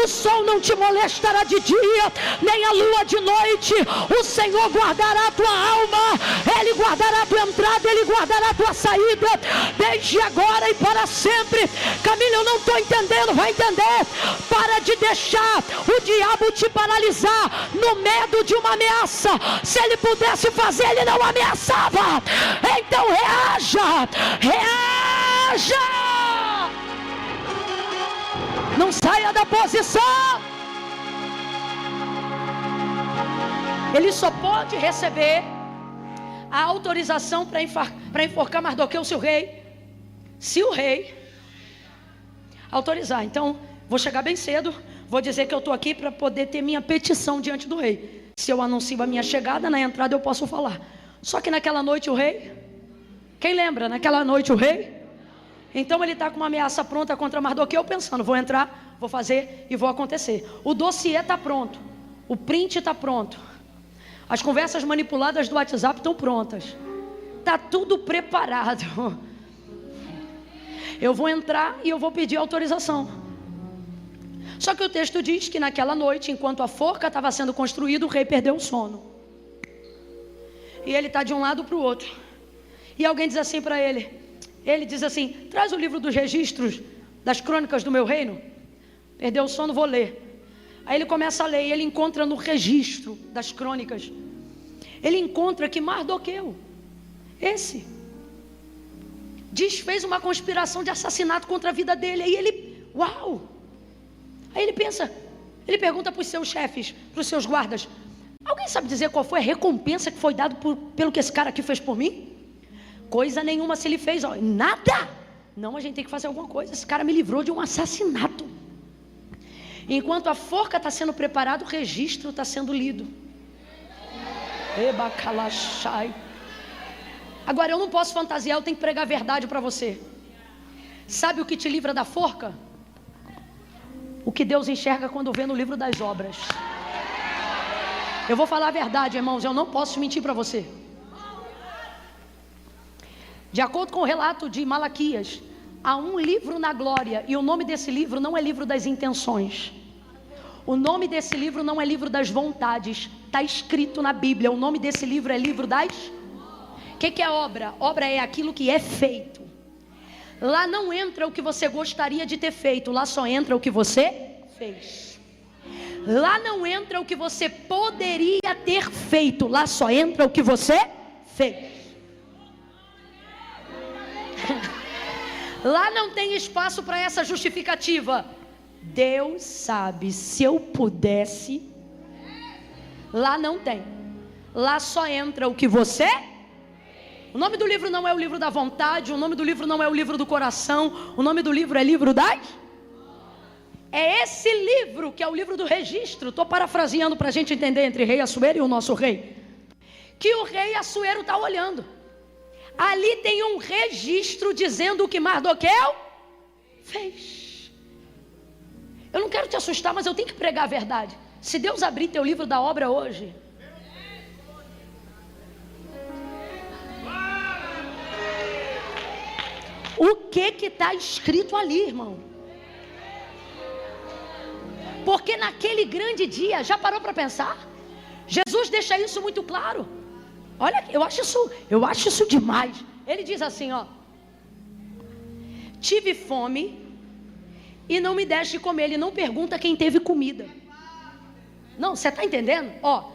o sol não te molestará de dia, nem a lua de noite. O Senhor guardará a tua alma, Ele guardará a tua entrada, Ele guardará a tua saída, desde agora e para sempre. Camila, eu não estou entendendo, vai entender. Para de deixar o diabo te paralisar no medo de uma ameaça. Se ele pudesse fazer, ele não ameaçava. Então reaja, reaja, não saia da posição. Ele só pode receber a autorização para enforcar Mardoqueu, seu rei, se o rei autorizar. Então, vou chegar bem cedo, vou dizer que eu estou aqui para poder ter minha petição diante do rei. Se eu anuncio a minha chegada, na entrada eu posso falar. Só que naquela noite o rei, quem lembra? Naquela noite o rei, então ele está com uma ameaça pronta contra Mardoqueu, pensando, vou entrar, vou fazer e vou acontecer. O dossiê está pronto, o print está pronto, as conversas manipuladas do WhatsApp estão prontas, está tudo preparado. Eu vou entrar e eu vou pedir autorização. Só que o texto diz que naquela noite, enquanto a forca estava sendo construída, o rei perdeu o sono. E ele está de um lado para o outro. E alguém diz assim para ele, ele diz assim, traz o livro dos registros das crônicas do meu reino. Perdeu o sono, vou ler. Aí ele começa a ler e ele encontra no registro das crônicas, ele encontra que Mardoqueu, esse, fez uma conspiração de assassinato contra a vida dele. Aí ele, uau! Aí ele pensa, ele pergunta para os seus chefes, para os seus guardas, alguém sabe dizer qual foi a recompensa que foi dada pelo que esse cara aqui fez por mim? Coisa nenhuma se ele fez, ó, nada. Não, a gente tem que fazer alguma coisa, esse cara me livrou de um assassinato. Enquanto a forca está sendo preparada, o registro está sendo lido. Ebacalachai. Agora eu não posso fantasiar, eu tenho que pregar a verdade para você. Sabe o que te livra da forca? O que Deus enxerga quando vê no livro das obras. Eu vou falar a verdade, irmãos, eu não posso mentir para você. De acordo com o relato de Malaquias, há um livro na glória, e o nome desse livro não é livro das intenções. O nome desse livro não é livro das vontades, está escrito na Bíblia, o nome desse livro é livro das... O que é obra? Obra é aquilo que é feito. Lá não entra o que você gostaria de ter feito, lá só entra o que você fez. Lá não entra o que você poderia ter feito, lá só entra o que você fez. Lá não tem espaço para essa justificativa. Deus sabe, se eu pudesse. Lá não tem. Lá só entra o que você. O nome do livro não é o livro da vontade. O nome do livro não é o livro do coração. O nome do livro é livro das. É esse livro que é o livro do registro. Estou parafraseando para a gente entender entre rei Assuero e o nosso rei. Que o rei Assuero está olhando. Ali tem um registro dizendo o que Mardoqueu fez. Eu não quero te assustar, mas eu tenho que pregar a verdade. Se Deus abrir teu livro da obra hoje, o que está escrito ali, irmão? Porque naquele grande dia, já parou para pensar? Jesus deixa isso muito claro. Olha, eu acho isso demais. Ele diz assim, ó: tive fome e não me deste comer. Ele não pergunta quem teve comida. Não, você está entendendo? Ó,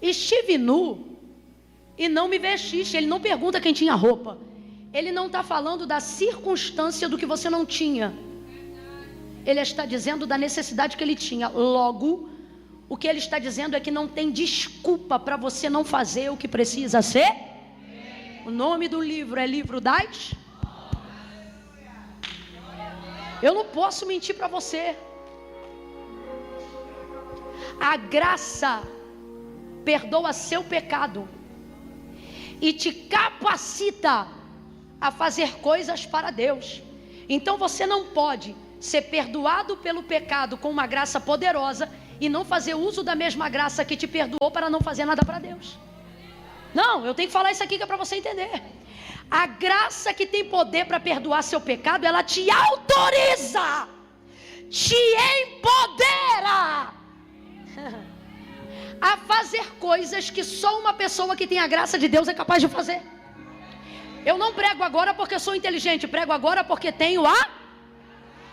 estive nu e não me vestiste. Ele não pergunta quem tinha roupa. Ele não está falando da circunstância do que você não tinha. Ele está dizendo da necessidade que ele tinha. Logo, o que ele está dizendo é que não tem desculpa para você não fazer o que precisa ser. O nome do livro é livro das. Eu não posso mentir para você. A graça perdoa seu pecado e te capacita a fazer coisas para Deus. Então você não pode ser perdoado pelo pecado com uma graça poderosa e não fazer uso da mesma graça que te perdoou para não fazer nada para Deus. Não, eu tenho que falar isso aqui que é para você entender. A graça que tem poder para perdoar seu pecado, ela te autoriza, te empodera a fazer coisas que só uma pessoa que tem a graça de Deus é capaz de fazer. Eu não prego agora porque sou inteligente, prego agora porque tenho a.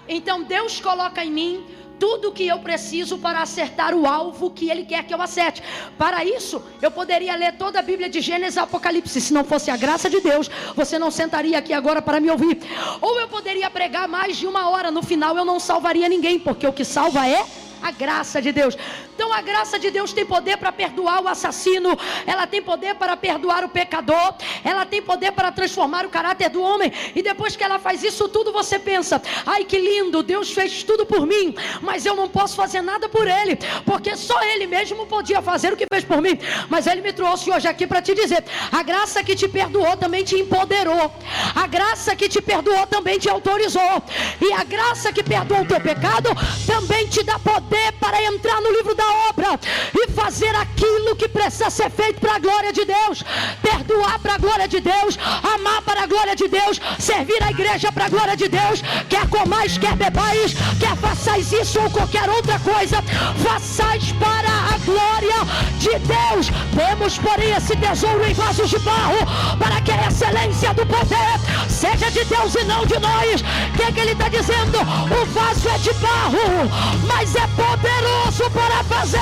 Então Deus coloca em mim tudo o que eu preciso para acertar o alvo que Ele quer que eu acerte. Para isso, eu poderia ler toda a Bíblia de Gênesis a Apocalipse. Se não fosse a graça de Deus, você não sentaria aqui agora para me ouvir. Ou eu poderia pregar mais de 1 hora. No final eu não salvaria ninguém, porque o que salva é a graça de Deus. Então a graça de Deus tem poder para perdoar o assassino. Ela tem poder para perdoar o pecador. Ela tem poder para transformar o caráter do homem. E depois que ela faz isso tudo, você pensa: ai, que lindo, Deus fez tudo por mim, mas eu não posso fazer nada por Ele, porque só Ele mesmo podia fazer o que fez por mim. Mas Ele me trouxe hoje aqui para te dizer: a graça que te perdoou também te empoderou. A graça que te perdoou também te autorizou. E a graça que perdoa o teu pecado também te dá poder para entrar no livro da obra e fazer aquilo que precisa ser feito para a glória de Deus. Perdoar para a glória de Deus, amar para a glória de Deus, servir a igreja para a glória de Deus. Quer comais, quer bebais, quer façais isso ou qualquer outra coisa, façais para a glória de Deus. Temos, porém, esse tesouro em vasos de barro, para que a excelência do poder seja de Deus e não de nós. O que ele está dizendo? O vaso é de barro, mas é poderoso para fazer,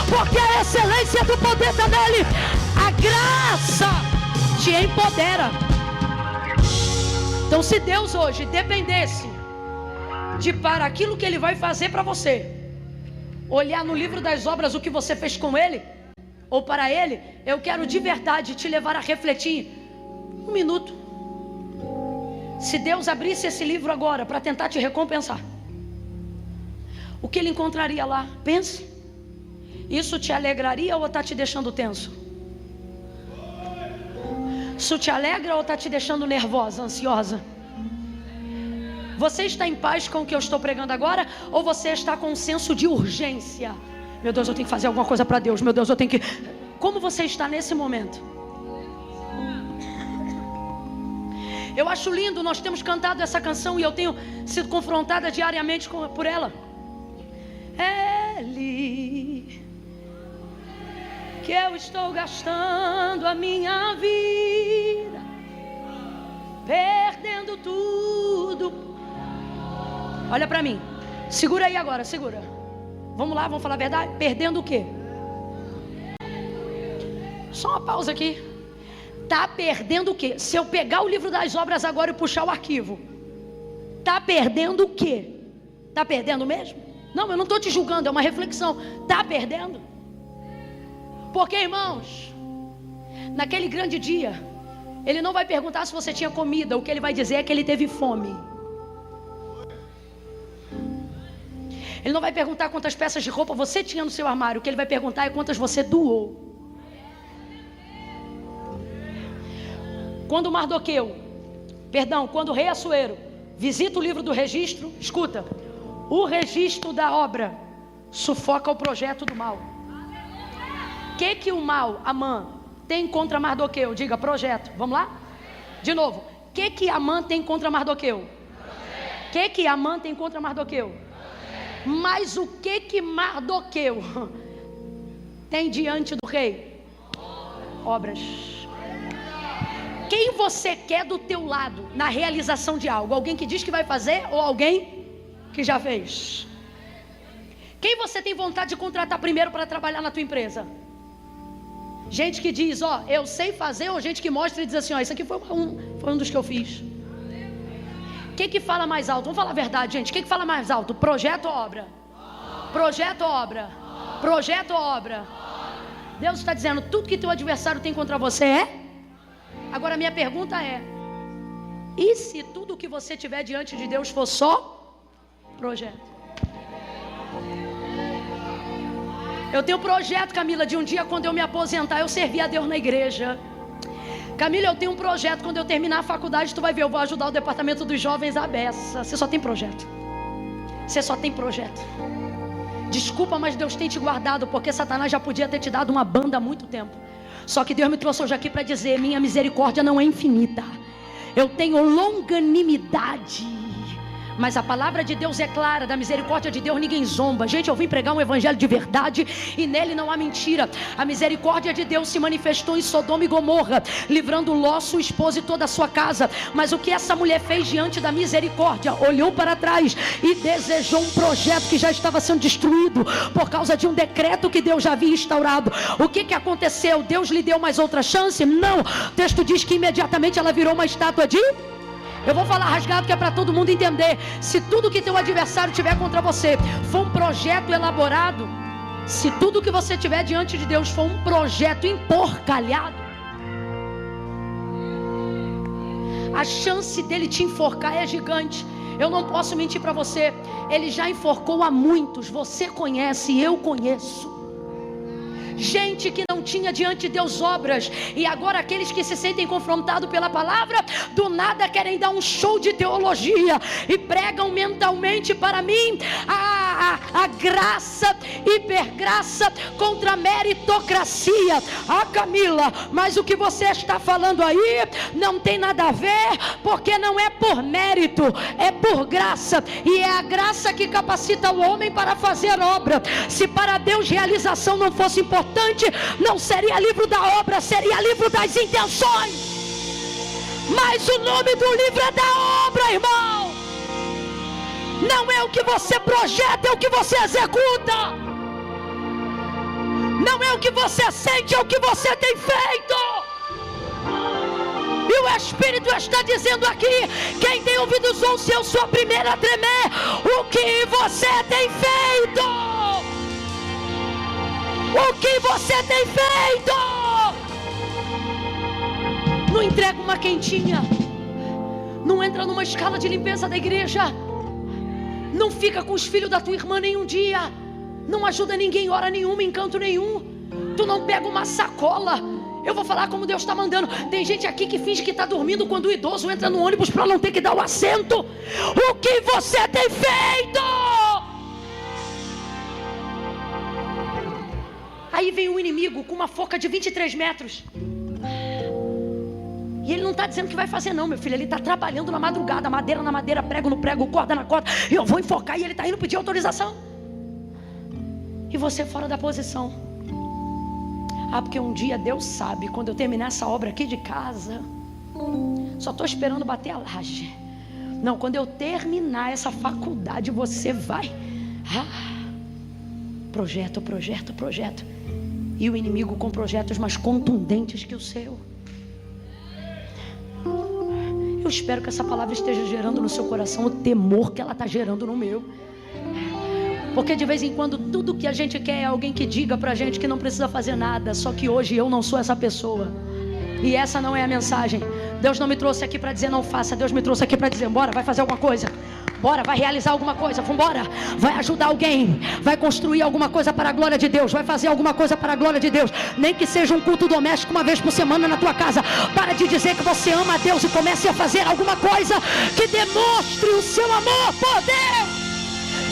porque a excelência do poder está nele. A graça te empodera. Então, se Deus hoje dependesse de para aquilo que Ele vai fazer para você, olhar no livro das obras o que você fez com Ele ou para Ele, eu quero de verdade te levar a refletir 1 minuto. Se Deus abrisse esse livro agora para tentar te recompensar, o que Ele encontraria lá? Pense. Isso te alegraria ou está te deixando tenso? Isso te alegra ou está te deixando nervosa, ansiosa? Você está em paz com o que eu estou pregando agora? Ou você está com um senso de urgência? Meu Deus, eu tenho que fazer alguma coisa para Deus. Meu Deus, eu tenho que... Como você está nesse momento? Eu acho lindo, nós temos cantado essa canção e eu tenho sido confrontada diariamente por ela. Ele, que eu estou gastando a minha vida, perdendo tudo. Olha para mim, segura aí agora, segura. Vamos lá, vamos falar a verdade? Perdendo o quê? Só uma pausa aqui. Tá perdendo o quê? Se eu pegar o livro das obras agora e puxar o arquivo, tá perdendo o quê? Tá perdendo mesmo? Não, eu não estou te julgando, é uma reflexão. Tá perdendo? Porque, irmãos, naquele grande dia, ele não vai perguntar se você tinha comida. O que ele vai dizer é que ele teve fome. Ele não vai perguntar quantas peças de roupa você tinha no seu armário. O que ele vai perguntar é quantas você doou. Quando quando o rei Assuero visita o livro do registro, escuta, o registro da obra sufoca o projeto do mal. O que o mal, Amã, tem contra Mardoqueu? Diga, projeto. Vamos lá? De novo. O que Amã tem contra Mardoqueu? O que Amã tem contra Mardoqueu? Mas o que Mardoqueu tem diante do rei? Obras. Quem você quer do teu lado na realização de algo? Alguém que diz que vai fazer ou alguém que já fez? Quem você tem vontade de contratar primeiro para trabalhar na tua empresa? Gente que diz, ó, eu sei fazer, ou gente que mostra e diz assim, ó, isso aqui foi um dos que eu fiz. Quem que fala mais alto? Vamos falar a verdade, gente. Quem que fala mais alto? Projeto ou obra? Projeto ou obra? Projeto ou obra? Deus está dizendo, tudo que teu adversário tem contra você é? Agora minha pergunta é, e se tudo que você tiver diante de Deus for só projeto? Eu tenho projeto, Camila, de um dia quando eu me aposentar, eu servir a Deus na igreja. Camila, eu tenho um projeto, quando eu terminar a faculdade, tu vai ver, eu vou ajudar o departamento dos jovens à beça. Você só tem projeto. Você só tem projeto. Desculpa, mas Deus tem te guardado, porque Satanás já podia ter te dado uma banda há muito tempo. Só que Deus me trouxe hoje aqui para dizer, minha misericórdia não é infinita. Eu tenho longanimidade. Mas a palavra de Deus é clara, da misericórdia de Deus ninguém zomba. Gente, eu vim pregar um evangelho de verdade e nele não há mentira. A misericórdia de Deus se manifestou em Sodoma e Gomorra, livrando Ló, sua esposa e toda a sua casa. Mas o que essa mulher fez diante da misericórdia? Olhou para trás e desejou um projeto que já estava sendo destruído por causa de um decreto que Deus já havia instaurado. O que aconteceu? Deus lhe deu mais outra chance? Não. O texto diz que imediatamente ela virou uma estátua de... Eu vou falar rasgado que é para todo mundo entender. Se tudo que teu adversário tiver contra você for um projeto elaborado, se tudo que você tiver diante de Deus for um projeto emporcalhado, a chance dele te enforcar é gigante. Eu não posso mentir para você. Ele já enforcou a muitos. Você conhece, eu conheço. Gente que não tinha diante de Deus obras, e agora aqueles que se sentem confrontados pela palavra, do nada querem dar um show de teologia e pregam mentalmente para mim a graça, hipergraça contra a meritocracia. Camila, mas o que você está falando aí não tem nada a ver, porque não é por mérito, é por graça, e é a graça que capacita o homem para fazer obra. Se para Deus realização não fosse importante, não seria livro da obra, seria livro das intenções. Mas o nome do livro é da obra, irmão. Não é o que você projeta, é o que você executa. Não é o que você sente, é o que você tem feito. E o Espírito está dizendo aqui, quem tem ouvidos ouça, eu sou a primeira a tremer. O que você tem feito? O que você tem feito? Não entrega uma quentinha, não entra numa escala de limpeza da igreja, não fica com os filhos da tua irmã nenhum dia, não ajuda ninguém, hora nenhuma, em canto nenhum. Tu não pega uma sacola. Eu vou falar como Deus está mandando. Tem gente aqui que finge que está dormindo quando o idoso entra no ônibus para não ter que dar o assento. O que você tem feito? Aí vem um inimigo com uma forca de 23 metros. E ele não está dizendo que vai fazer não, meu filho. Ele está trabalhando na madrugada, madeira na madeira, prego no prego, corda na corda. E eu vou enfocar e ele está indo pedir autorização. E você fora da posição. Porque um dia Deus sabe, quando eu terminar essa obra aqui de casa, só estou esperando bater a laje. Não, quando eu terminar essa faculdade, você vai... projeto. E o inimigo com projetos mais contundentes que o seu. Eu espero que essa palavra esteja gerando no seu coração o temor que ela está gerando no meu. Porque de vez em quando tudo que a gente quer é alguém que diga pra gente que não precisa fazer nada. Só que hoje eu não sou essa pessoa. E essa não é a mensagem. Deus não me trouxe aqui para dizer não faça. Deus me trouxe aqui para dizer bora, vai fazer alguma coisa. Bora, vai realizar alguma coisa. Vambora, vai ajudar alguém. Vai construir alguma coisa para a glória de Deus. Vai fazer alguma coisa para a glória de Deus. Nem que seja um culto doméstico uma vez por semana na tua casa. Para de dizer que você ama a Deus e comece a fazer alguma coisa que demonstre o seu amor por Deus.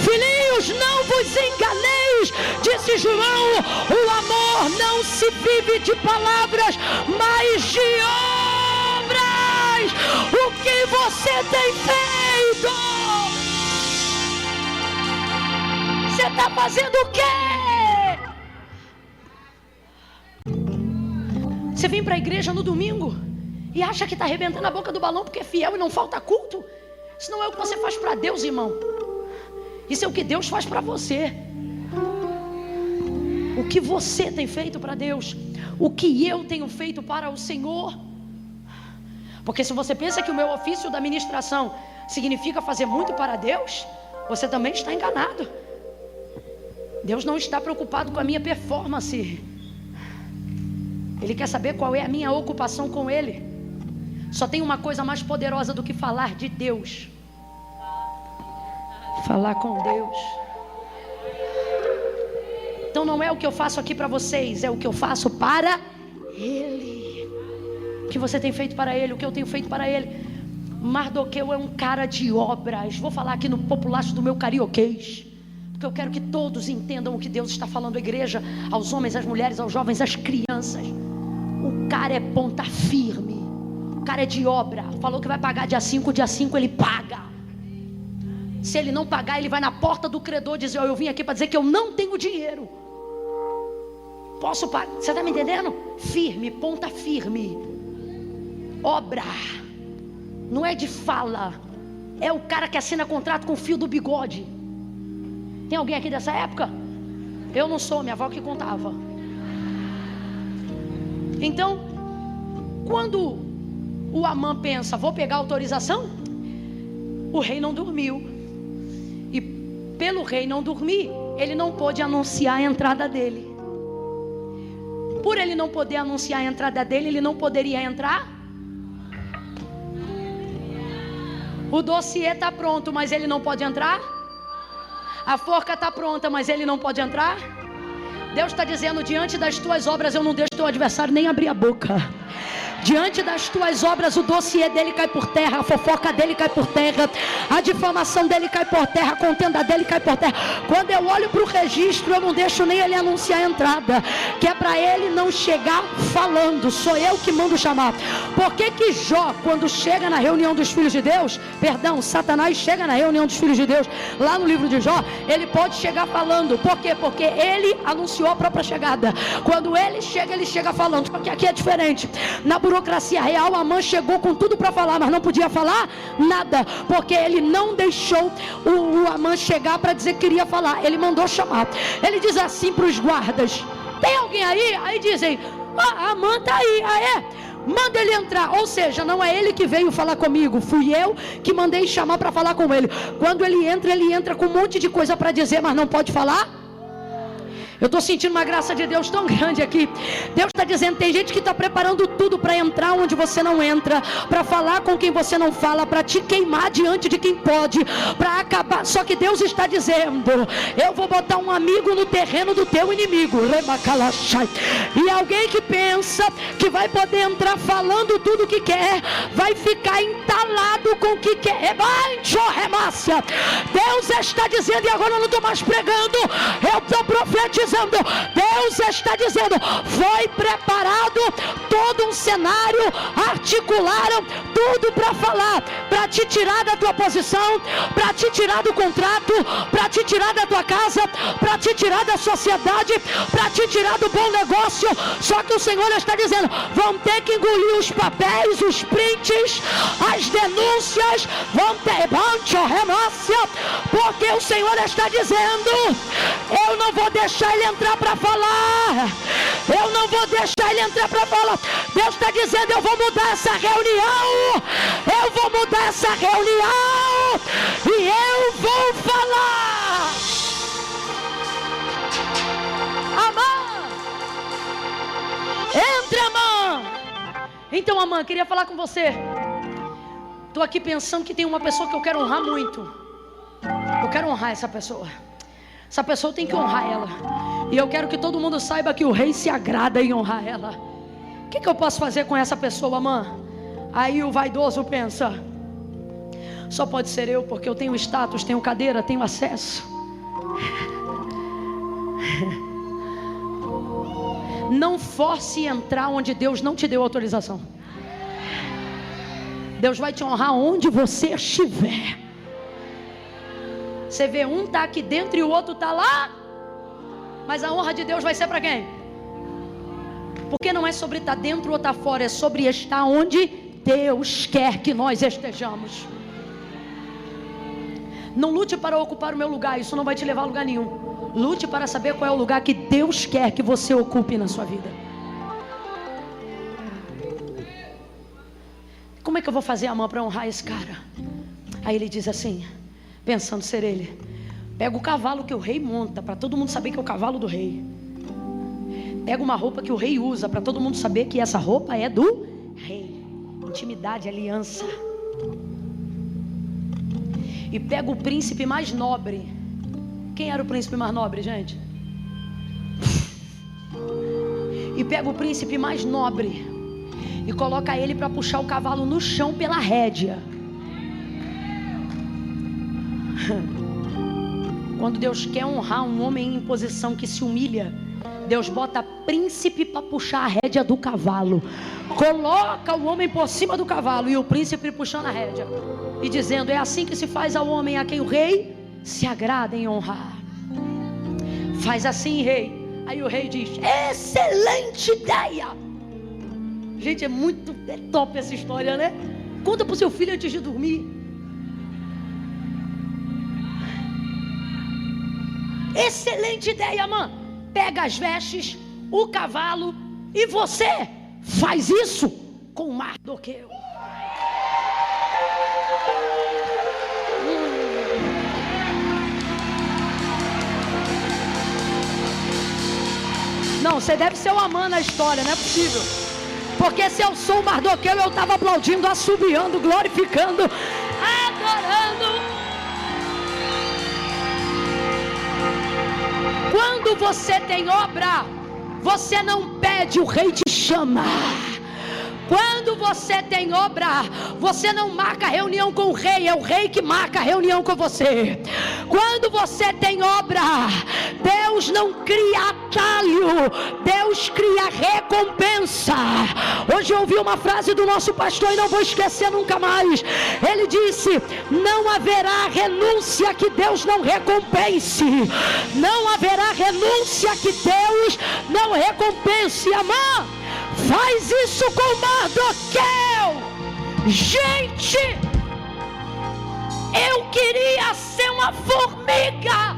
Filhinhos, não vos enganeis, disse João, o amor não se vive de palavras, mas de obras. O que você tem feito? Você está fazendo o quê? Você vem para a igreja no domingo e acha que está arrebentando a boca do balão porque é fiel e não falta culto? Isso não é o que você faz para Deus, irmão. Isso é o que Deus faz para você. O que você tem feito para Deus? O que eu tenho feito para o Senhor? Porque se você pensa que o meu ofício da ministração significa fazer muito para Deus, você também está enganado. Deus não está preocupado com a minha performance. Ele quer saber qual é a minha ocupação com Ele. Só tem uma coisa mais poderosa do que falar de Deus: falar com Deus. Então não é o que eu faço aqui para vocês, é o que eu faço para Ele. O que você tem feito para Ele, o que eu tenho feito para Ele. Mardoqueu é um cara de obras. Vou falar aqui no populacho do meu carioquês, porque eu quero que todos entendam o que Deus está falando à igreja, aos homens, às mulheres, aos jovens, às crianças. O cara é ponta firme, o cara é de obra. Falou que vai pagar dia 5 ele paga. Se ele não pagar, ele vai na porta do credor dizer: eu vim aqui para dizer que eu não tenho dinheiro. Posso pagar? Você está me entendendo? Firme, ponta firme. Obra. Não é de fala. É o cara que assina contrato com o fio do bigode. Tem alguém aqui dessa época? Eu não sou, minha avó que contava. Então, quando o Amã pensa: vou pegar autorização, o rei não dormiu. E pelo rei não dormir, ele não pôde anunciar a entrada dele. Por ele não poder anunciar a entrada dele, ele não poderia entrar. O dossiê está pronto, mas ele não pode entrar. A forca está pronta, mas ele não pode entrar. Deus está dizendo: diante das tuas obras eu não deixo teu adversário nem abrir a boca. Diante das tuas obras o dossiê dele cai por terra, a fofoca dele cai por terra, a difamação dele cai por terra, a contenda dele cai por terra. Quando eu olho para o registro, eu não deixo nem ele anunciar a entrada, que é para ele não chegar falando. Sou eu que mando chamar. Por que Jó, quando chega na reunião dos filhos de Deus, Satanás chega na reunião dos filhos de Deus, lá no livro de Jó, ele pode chegar falando. Por quê? Porque ele anunciou a própria chegada. Quando ele chega falando. Porque aqui é diferente. Na burocracia real, Amã chegou com tudo para falar, mas não podia falar nada, porque ele não deixou o Amã chegar para dizer que queria falar. Ele mandou chamar. Ele diz assim para os guardas: tem alguém aí? Aí dizem: Amã está aí. Manda ele entrar. Ou seja, não é ele que veio falar comigo, fui eu que mandei chamar para falar com ele. Quando ele entra com um monte de coisa para dizer, mas não pode falar. Eu estou sentindo uma graça de Deus tão grande aqui. Deus está dizendo: tem gente que está preparando tudo para entrar onde você não entra, para falar com quem você não fala, para te queimar diante de quem pode, para acabar. Só que Deus está dizendo: eu vou botar um amigo no terreno do teu inimigo. E alguém que pensa que vai poder entrar falando tudo o que quer, vai ficar entalado com o que quer. Deus está dizendo, e agora eu não estou mais pregando, eu estou profetizando. dizendo, foi preparado todo um cenário, articularam tudo para falar, para te tirar da tua posição, para te tirar do contrato, para te tirar da tua casa, para te tirar da sociedade, para te tirar do bom negócio. Só que o Senhor está dizendo, vão ter que engolir os papéis, os prints, as denúncias, vão ter renúncia, porque o Senhor está dizendo, eu não vou deixar ele entrar para falar, eu não vou deixar ele entrar para falar. Deus está dizendo, eu vou mudar essa reunião, eu vou mudar essa reunião e eu vou falar. Amã, entra, Amã. Então, Amã, queria falar com você. Estou aqui pensando que tem uma pessoa que eu quero honrar muito. Eu quero honrar essa pessoa. Essa pessoa tem que honrar ela. E eu quero que todo mundo saiba que o rei se agrada em honrar ela. O que eu posso fazer com essa pessoa, Amã? Aí o vaidoso pensa, só pode ser eu, porque eu tenho status, tenho cadeira, tenho acesso. Não force entrar onde Deus não te deu autorização. Deus vai te honrar onde você estiver. Você vê, um está aqui dentro e o outro está lá. Mas a honra de Deus vai ser para quem? Porque não é sobre estar dentro ou estar fora, é sobre estar onde Deus quer que nós estejamos. Não lute para ocupar o meu lugar, isso não vai te levar a lugar nenhum. Lute para saber qual é o lugar que Deus quer que você ocupe na sua vida. Como é que eu vou fazer, a mão para honrar esse cara? Aí ele diz assim, pensando ser ele, pega o cavalo que o rei monta, para todo mundo saber que é o cavalo do rei. Pega uma roupa que o rei usa, para todo mundo saber que essa roupa é do rei. Intimidade, aliança. E pega o príncipe mais nobre. Quem era o príncipe mais nobre, gente? E pega o príncipe mais nobre e coloca ele para puxar o cavalo no chão pela rédea. Quando Deus quer honrar um homem em posição que se humilha, Deus bota príncipe para puxar a rédea do cavalo. Coloca o homem por cima do cavalo e o príncipe puxando a rédea e dizendo, é assim que se faz ao homem a quem o rei se agrada em honrar. Faz assim, rei. Aí o rei diz, excelente ideia. Gente, é top essa história, né? Conta pro seu filho antes de dormir. Excelente ideia, mãe. Pega as vestes, o cavalo e você faz isso com Mardoqueu. Não, você deve ser o Amã na história, não é possível. Porque se eu sou o Mardoqueu, eu estava aplaudindo, assobiando, glorificando, adorando. Quando você tem obra, você não pede, o rei te chama. Quando você tem obra, você não marca reunião com o rei, é o rei que marca a reunião com você. Quando você tem obra, Deus não cria atalho, Deus cria recompensa. Hoje eu ouvi uma frase do nosso pastor e não vou esquecer nunca mais. Ele disse, não haverá renúncia que Deus não recompense. Não haverá renúncia que Deus não recompense. Amã, faz isso com Mardoqueu. Gente, eu queria ser uma formiga.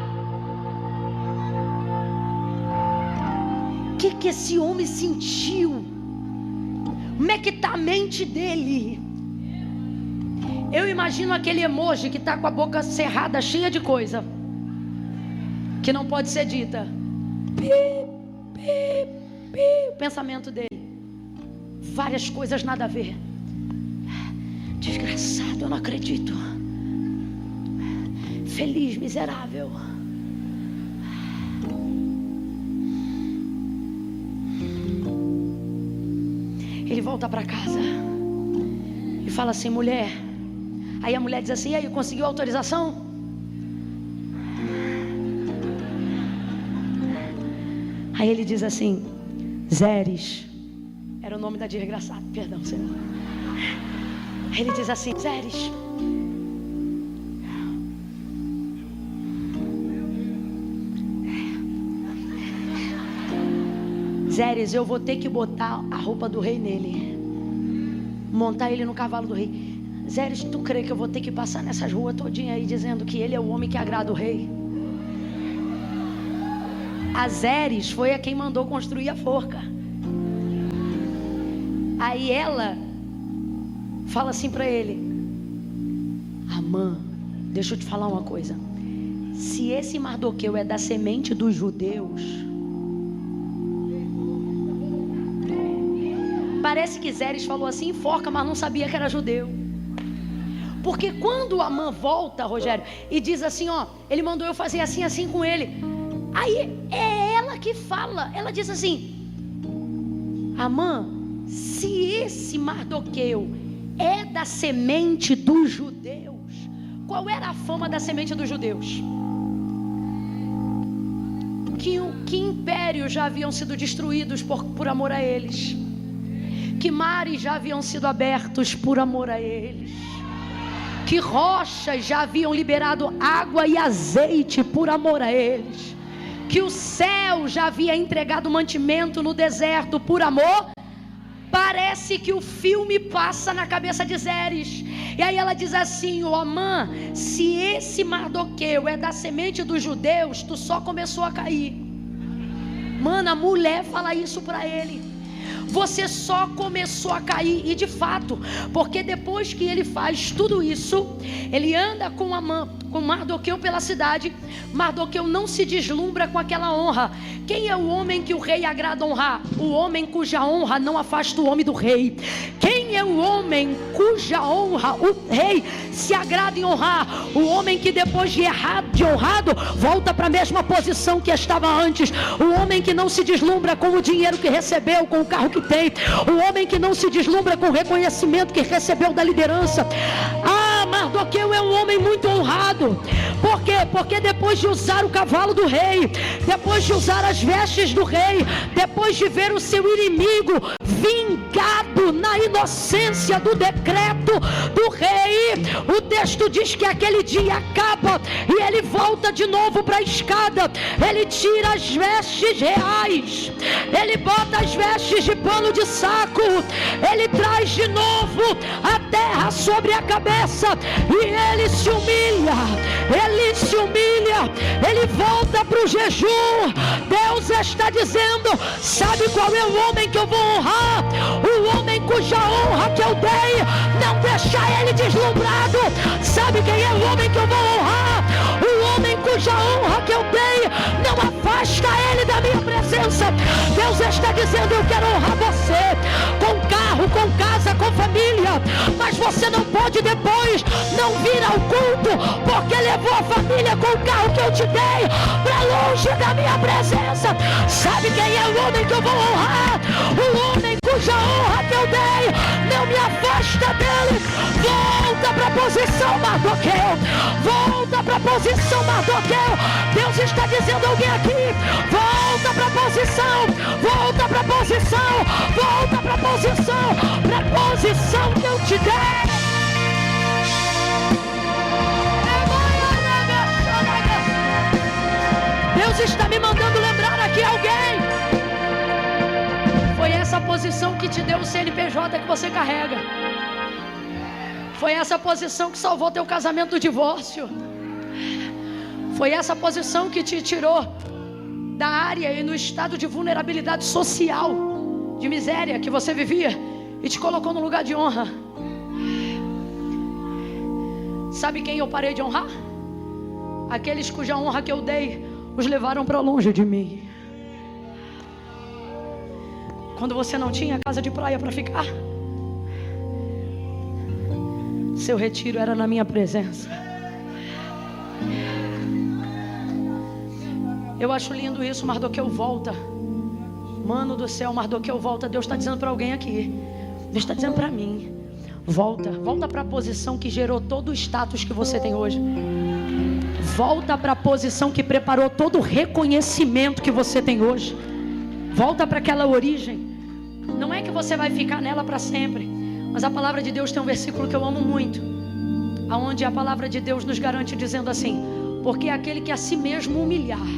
O que esse homem sentiu? Como é que está a mente dele? Eu imagino aquele emoji que está com a boca cerrada, cheia de coisa que não pode ser dita. O pensamento dele, várias coisas nada a ver. Desgraçado, eu não acredito. Feliz, miserável. Ele volta para casa e fala assim, mulher. Aí a mulher diz assim, e aí, conseguiu autorização? Aí ele diz assim: Zeres, era o nome da desgraçada, perdão, Senhor. Aí ele diz assim: Zeres, Zeres, eu vou ter que botar a roupa do rei nele, montar ele no cavalo do rei. Zeres, tu crê que eu vou ter que passar nessas ruas todinha aí dizendo que ele é o homem que agrada o rei? A Zeres foi a quem mandou construir a forca. Aí ela fala assim para ele: Amã, deixa eu te falar uma coisa. Se esse Mardoqueu é da semente dos judeus, parece que Zeres falou assim, forca, mas não sabia que era judeu. Porque quando Amã volta, Rogério, e diz assim, ó, ele mandou eu fazer assim, assim com ele. Aí é ela que fala, ela diz assim: Amã, se esse Mardoqueu é da semente dos judeus, qual era a fama da semente dos judeus? Que impérios já haviam sido destruídos por amor a eles, que mares já haviam sido abertos por amor a eles, que rochas já haviam liberado água e azeite por amor a eles, que o céu já havia entregado mantimento no deserto por amor. Parece que o filme passa na cabeça de Zeres. E aí ela diz assim: ô Amã, se esse Mardoqueu é da semente dos judeus, tu só começou a cair. Mano, a mulher fala isso para ele: você só começou a cair. E de fato, porque depois que ele faz tudo isso, ele anda com Amã, com Mardoqueu pela cidade. Mardoqueu não se deslumbra com aquela honra. Quem é o homem que o rei agrada honrar? O homem cuja honra não afasta o homem do rei. Quem é o homem cuja honra o rei se agrada em honrar? O homem que depois de honrado volta para a mesma posição que estava antes. O homem que não se deslumbra com o dinheiro que recebeu, com o carro que tem. O homem que não se deslumbra com o reconhecimento que recebeu da liderança. Mardoqueu é um homem muito honrado. Por quê? Porque depois de usar o cavalo do rei, depois de usar as vestes do rei, depois de ver o seu inimigo vingado na inocência do decreto do rei, o texto diz que aquele dia acaba e ele volta de novo para a escada. Ele tira as vestes reais, ele bota as vestes de pano de saco, ele traz de novo a terra sobre a cabeça e ele se humilha, ele volta para o jejum. Deus está dizendo: sabe qual é o homem que eu vou honrar? O homem cuja honra que eu dei, não deixa ele deslumbrado. Sabe quem é o homem que eu vou honrar? O homem cuja honra que eu dei, não afasta ele da minha presença. Deus está dizendo: eu quero honrar você com carro, com casa, com família, mas você não pode depois não vir ao culto, porque levou a família com o carro que eu te dei para longe da minha presença. Sabe quem é o homem que eu vou honrar? O homem cuja honra que eu dei, não me afasta dele. Volta para a posição, Mardoqueu. Volta para a posição, Mardoqueu. Deus está dizendo a alguém aqui: volta para a posição, volta para a posição, volta para a posição que eu te dei. Deus está me mandando lembrar aqui alguém. Foi essa posição que te deu o CNPJ que você carrega. Foi essa posição que salvou teu casamento do divórcio. Foi essa posição que te tirou da área e no estado de vulnerabilidade social, de miséria que você vivia, e te colocou no lugar de honra. Sabe quem eu parei de honrar? Aqueles cuja honra que eu dei os levaram para longe de mim. Quando você não tinha casa de praia para ficar, seu retiro era na minha presença. Eu acho lindo isso. Mardoqueu volta. Mano do céu, Mardoqueu volta. Deus está dizendo para alguém aqui. Deus está dizendo para mim: volta para a posição que gerou todo o status que você tem hoje. Volta para a posição que preparou todo o reconhecimento que você tem hoje. Volta para aquela origem. Não é que você vai ficar nela para sempre, mas a palavra de Deus tem um versículo que eu amo muito, aonde a palavra de Deus nos garante dizendo assim: porque é aquele que a si mesmo humilhar.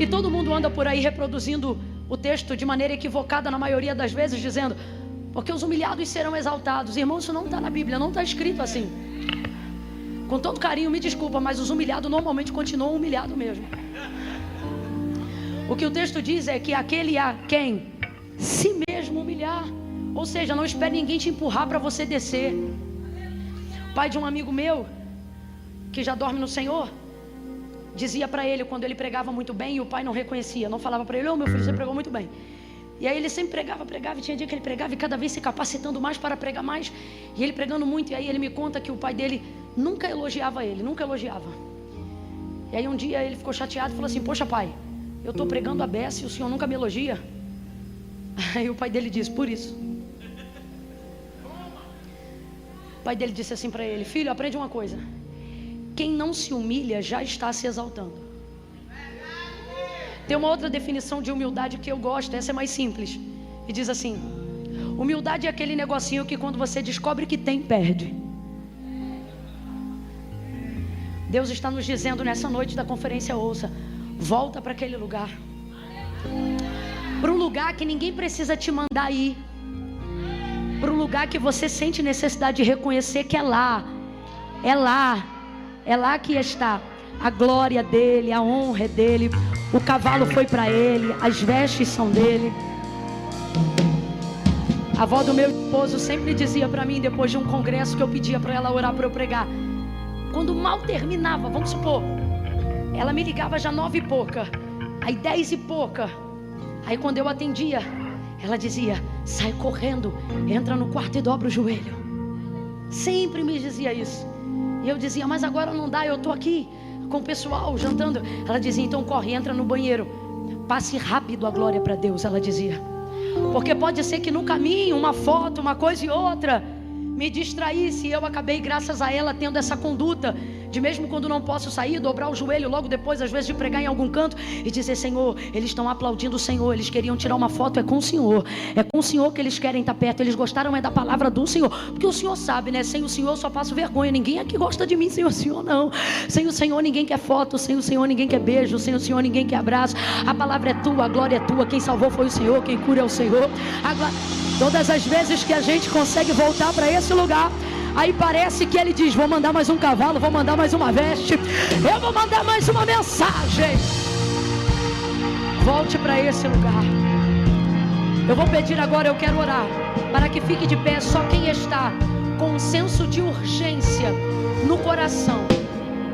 E todo mundo anda por aí reproduzindo o texto de maneira equivocada na maioria das vezes, dizendo: porque os humilhados serão exaltados. Irmão, isso não está na Bíblia, não está escrito assim. Com todo carinho, me desculpa, mas os humilhados normalmente continuam humilhados mesmo. O que o texto diz é que aquele a quem si mesmo humilhar. Ou seja, não espere ninguém te empurrar para você descer. Pai de um amigo meu, que já dorme no Senhor, dizia para ele, quando ele pregava muito bem e o pai não reconhecia, não falava para ele: ô meu filho, você pregou muito bem. E aí ele sempre pregava, e tinha dia que ele pregava e cada vez se capacitando mais para pregar mais. E ele pregando muito, e aí ele me conta que o pai dele nunca elogiava ele, nunca elogiava. E aí um dia ele ficou chateado e falou assim: poxa pai, eu estou pregando a beça e o senhor nunca me elogia. Aí o pai dele disse: por isso. O pai dele disse assim para ele: filho, aprende uma coisa: quem não se humilha já está se exaltando. Tem uma outra definição de humildade que eu gosto, essa é mais simples, e diz assim: humildade é aquele negocinho que quando você descobre que tem, perde. Deus está nos dizendo nessa noite da conferência Ouça: volta para aquele lugar, para um lugar que ninguém precisa te mandar ir, para um lugar que você sente necessidade de reconhecer que é lá que está a glória dele, a honra é dele, o cavalo foi para ele, as vestes são dele. A avó do meu esposo sempre dizia para mim, depois de um congresso que eu pedia para ela orar para eu pregar, quando mal terminava, vamos supor, ela me ligava já 9 e pouca, aí 10 e pouca, aí quando eu atendia, ela dizia: sai correndo, entra no quarto e dobra o joelho. Sempre me dizia isso. E eu dizia: mas agora não dá, eu estou aqui com o pessoal jantando. Ela dizia: então corre, entra no banheiro, passe rápido a glória para Deus. Ela dizia, porque pode ser que no caminho uma foto, uma coisa e outra me distraísse. E eu acabei, graças a ela, tendo essa conduta de, mesmo quando não posso sair, dobrar o joelho logo depois, às vezes, de pregar em algum canto e dizer: Senhor, eles estão aplaudindo o Senhor, eles queriam tirar uma foto, é com o Senhor que eles querem estar perto, eles gostaram da palavra do Senhor, porque o Senhor sabe, né? Sem o Senhor eu só passo vergonha, ninguém aqui gosta de mim sem o Senhor, não. Sem o Senhor ninguém quer foto, sem o Senhor ninguém quer beijo, sem o Senhor ninguém quer abraço. A palavra é tua, a glória é tua, quem salvou foi o Senhor, quem cura é o Senhor. Todas as vezes que a gente consegue voltar para esse lugar, aí parece que ele diz: vou mandar mais um cavalo, vou mandar mais uma veste, eu vou mandar mais uma mensagem. Volte para esse lugar. Eu vou pedir agora, eu quero orar para que fique de pé só quem está com um senso de urgência no coração.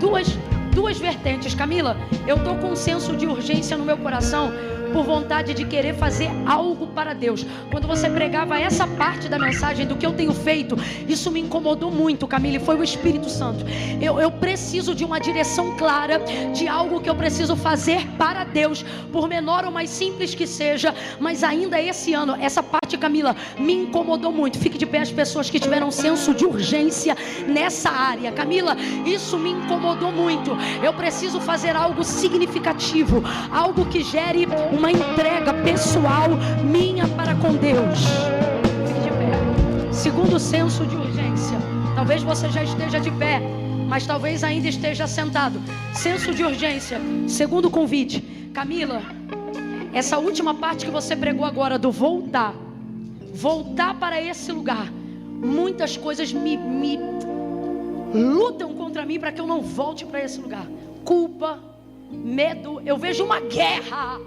Duas vertentes. Camila, eu estou com um senso de urgência no meu coração, por vontade de querer fazer algo para Deus. Quando você pregava essa parte da mensagem do que eu tenho feito, isso me incomodou muito, Camila, e foi o Espírito Santo. Eu preciso de uma direção clara, de algo que eu preciso fazer para Deus, por menor ou mais simples que seja, mas ainda esse ano, essa parte, Camila, me incomodou muito. Fique de pé as pessoas que tiveram senso de urgência nessa área. Camila, isso me incomodou muito. Eu preciso fazer algo significativo, algo que gere uma entrega pessoal minha para com Deus. Fique de pé. Segundo senso de urgência. Talvez você já esteja de pé, mas talvez ainda esteja sentado. Senso de urgência. Segundo convite. Camila, essa última parte que você pregou agora do voltar para esse lugar, muitas coisas me lutam contra mim para que eu não volte para esse lugar. Culpa, medo, eu vejo uma guerra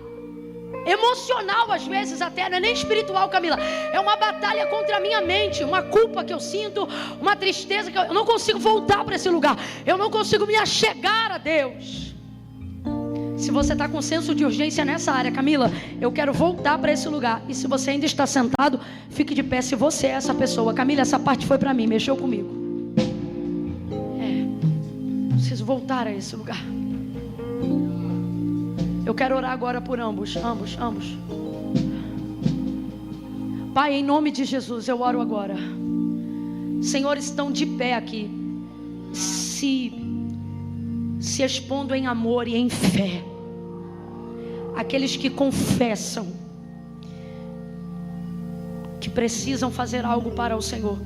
emocional às vezes até, não é nem espiritual, Camila, é uma batalha contra a minha mente, uma culpa que eu sinto, uma tristeza que eu não consigo voltar para esse lugar, eu não consigo me achegar a Deus. Se você está com senso de urgência nessa área, Camila, eu quero voltar para esse lugar. E se você ainda está sentado, fique de pé se você é essa pessoa. Camila, essa parte foi para mim, mexeu comigo. Preciso voltar a esse lugar. Eu quero orar agora por ambos. Pai, em nome de Jesus, eu oro agora. Senhores, estão de pé aqui, se expondo em amor e em fé. aqueles que confessam que precisam fazer algo para o Senhor,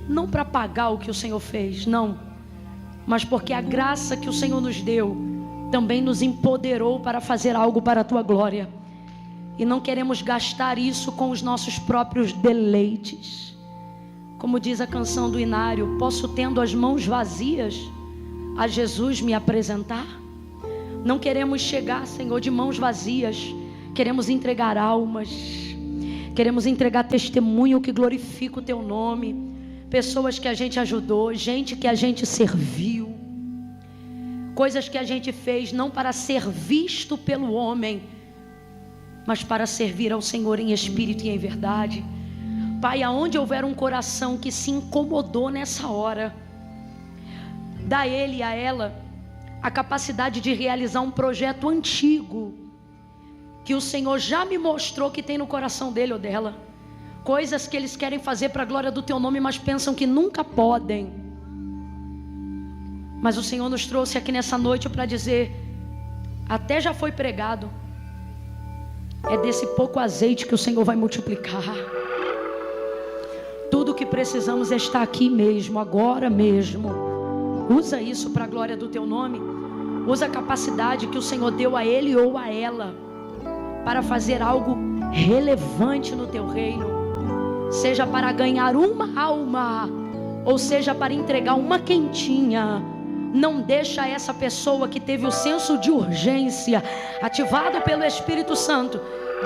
não para pagar o que o Senhor fez, não, mas porque a graça que o Senhor nos deu também nos empoderou para fazer algo para a tua glória, e não queremos gastar isso com os nossos próprios deleites. Como diz a canção do Inário: posso, tendo as mãos vazias, a Jesus me apresentar? Não queremos chegar, Senhor, de mãos vazias. Queremos entregar almas, queremos entregar testemunho que glorifica o teu nome, pessoas que a gente ajudou, gente que a gente serviu, coisas que a gente fez não para ser visto pelo homem, mas para servir ao Senhor em espírito e em verdade. Pai, aonde houver um coração que se incomodou nessa hora, dá a ele e a ela a capacidade de realizar um projeto antigo, que o Senhor já me mostrou que tem no coração dele ou dela. Coisas que eles querem fazer para a glória do teu nome, mas pensam que nunca podem. Mas o Senhor nos trouxe aqui nessa noite para dizer: até já foi pregado, é desse pouco azeite que o Senhor vai multiplicar. Tudo o que precisamos está aqui mesmo, agora mesmo. Usa isso para a glória do teu nome. Usa a capacidade que o Senhor deu a ele ou a ela para fazer algo relevante no teu reino, seja para ganhar uma alma, ou seja para entregar uma quentinha. Não deixa essa pessoa que teve o senso de urgência ativado pelo Espírito Santo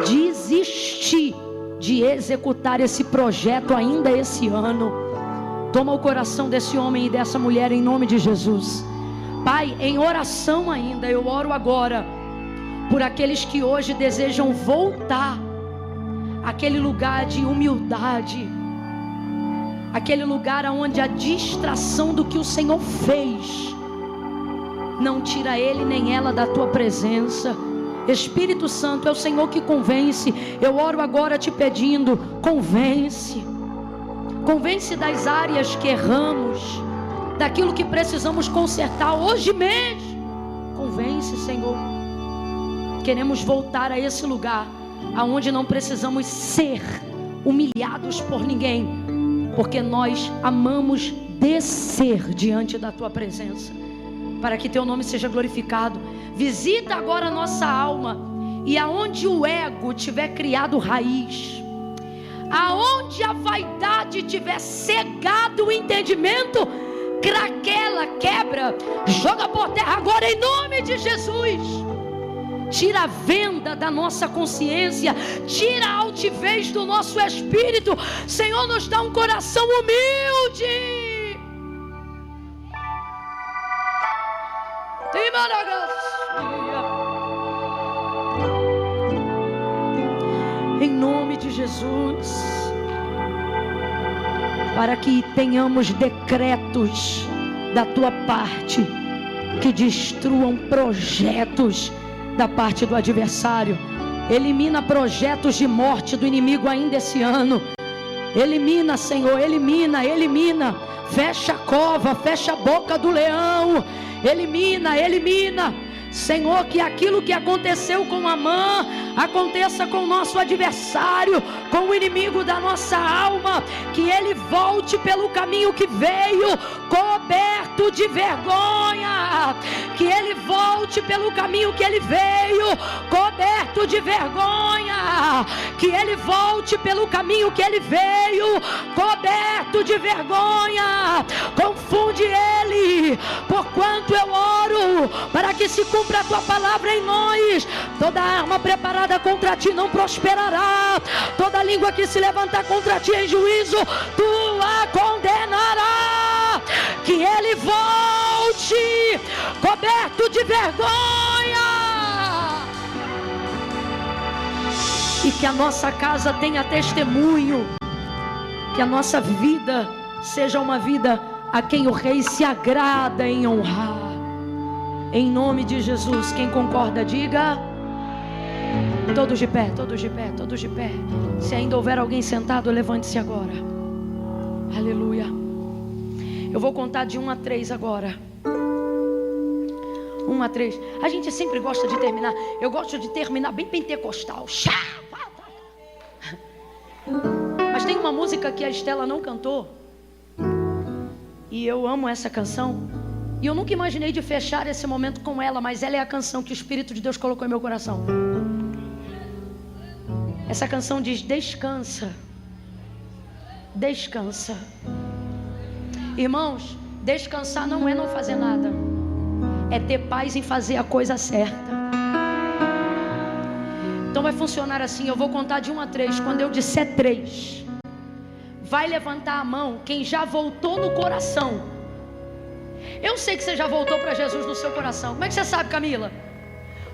desistir de executar esse projeto ainda esse ano. Toma o coração desse homem e dessa mulher em nome de Jesus. Pai, em oração ainda, eu oro agora por aqueles que hoje desejam voltar àquele lugar de humildade, aquele lugar onde a distração do que o Senhor fez não tira ele nem ela da tua presença. Espírito Santo, é o Senhor que convence. Eu oro agora te pedindo: convence das áreas que erramos, daquilo que precisamos consertar hoje mesmo. Convence, Senhor. Queremos voltar a esse lugar aonde não precisamos ser humilhados por ninguém, porque nós amamos descer diante da tua presença, para que teu nome seja glorificado. Visita agora a nossa alma, e aonde o ego tiver criado raiz, aonde a vaidade tiver cegado o entendimento, craquela, quebra, joga por terra agora em nome de Jesus. Tira a venda da nossa consciência, tira a altivez do nosso espírito. Senhor, nos dá um coração humilde. Em nome de Jesus, para que tenhamos decretos da tua parte que destruam projetos da parte do adversário. Elimina projetos de morte do inimigo ainda esse ano. Elimina, Senhor, elimina. Fecha a cova, fecha a boca do leão. Elimina. Senhor, que aquilo que aconteceu com Amã aconteça com o nosso adversário, com o inimigo da nossa alma, que ele volte pelo caminho que veio, coberto de vergonha, que ele volte pelo caminho que ele veio, coberto de vergonha, que ele volte pelo caminho que ele veio, coberto de vergonha. Confunde ele, porquanto eu oro para que se cumpra a tua palavra em nós. Toda arma preparada contra ti não prosperará, toda língua que se levantar contra ti em juízo, tu a condenará. Que ele volte coberto de vergonha, e que a nossa casa tenha testemunho, que a nossa vida seja uma vida a quem o Rei se agrada em honrar. Em nome de Jesus, quem concorda, diga. Todos de pé. Se ainda houver alguém sentado, levante-se agora. Aleluia. Eu vou contar de 1 a 3 agora. 1 a 3. A gente sempre gosta de terminar. Eu gosto de terminar bem pentecostal. Mas tem uma música que a Estela não cantou, e eu amo essa canção. E eu nunca imaginei de fechar esse momento com ela, mas ela é a canção que o Espírito de Deus colocou em meu coração. Essa canção diz: descansa, descansa. Irmãos, descansar não é não fazer nada, é ter paz em fazer a coisa certa. Então vai funcionar assim, eu vou contar de 1 a 3. Quando eu disser 3, vai levantar a mão quem já voltou no coração. Eu sei que você já voltou para Jesus no seu coração. Como é que você sabe, Camila?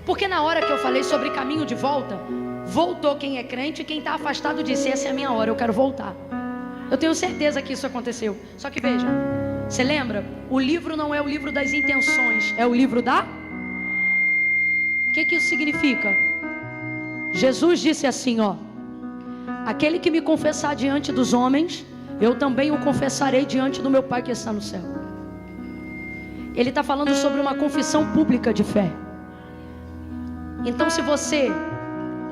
Porque na hora que eu falei sobre caminho de volta, voltou quem é crente, e quem está afastado disse: essa é a minha hora, eu quero voltar. Eu tenho certeza que isso aconteceu. Só que veja, você lembra? O livro não é o livro das intenções, é o livro da... O que isso significa? Jesus disse assim, ó: aquele que me confessar diante dos homens, eu também o confessarei diante do meu Pai que está no céu. Ele está falando sobre uma confissão pública de fé. Então, se você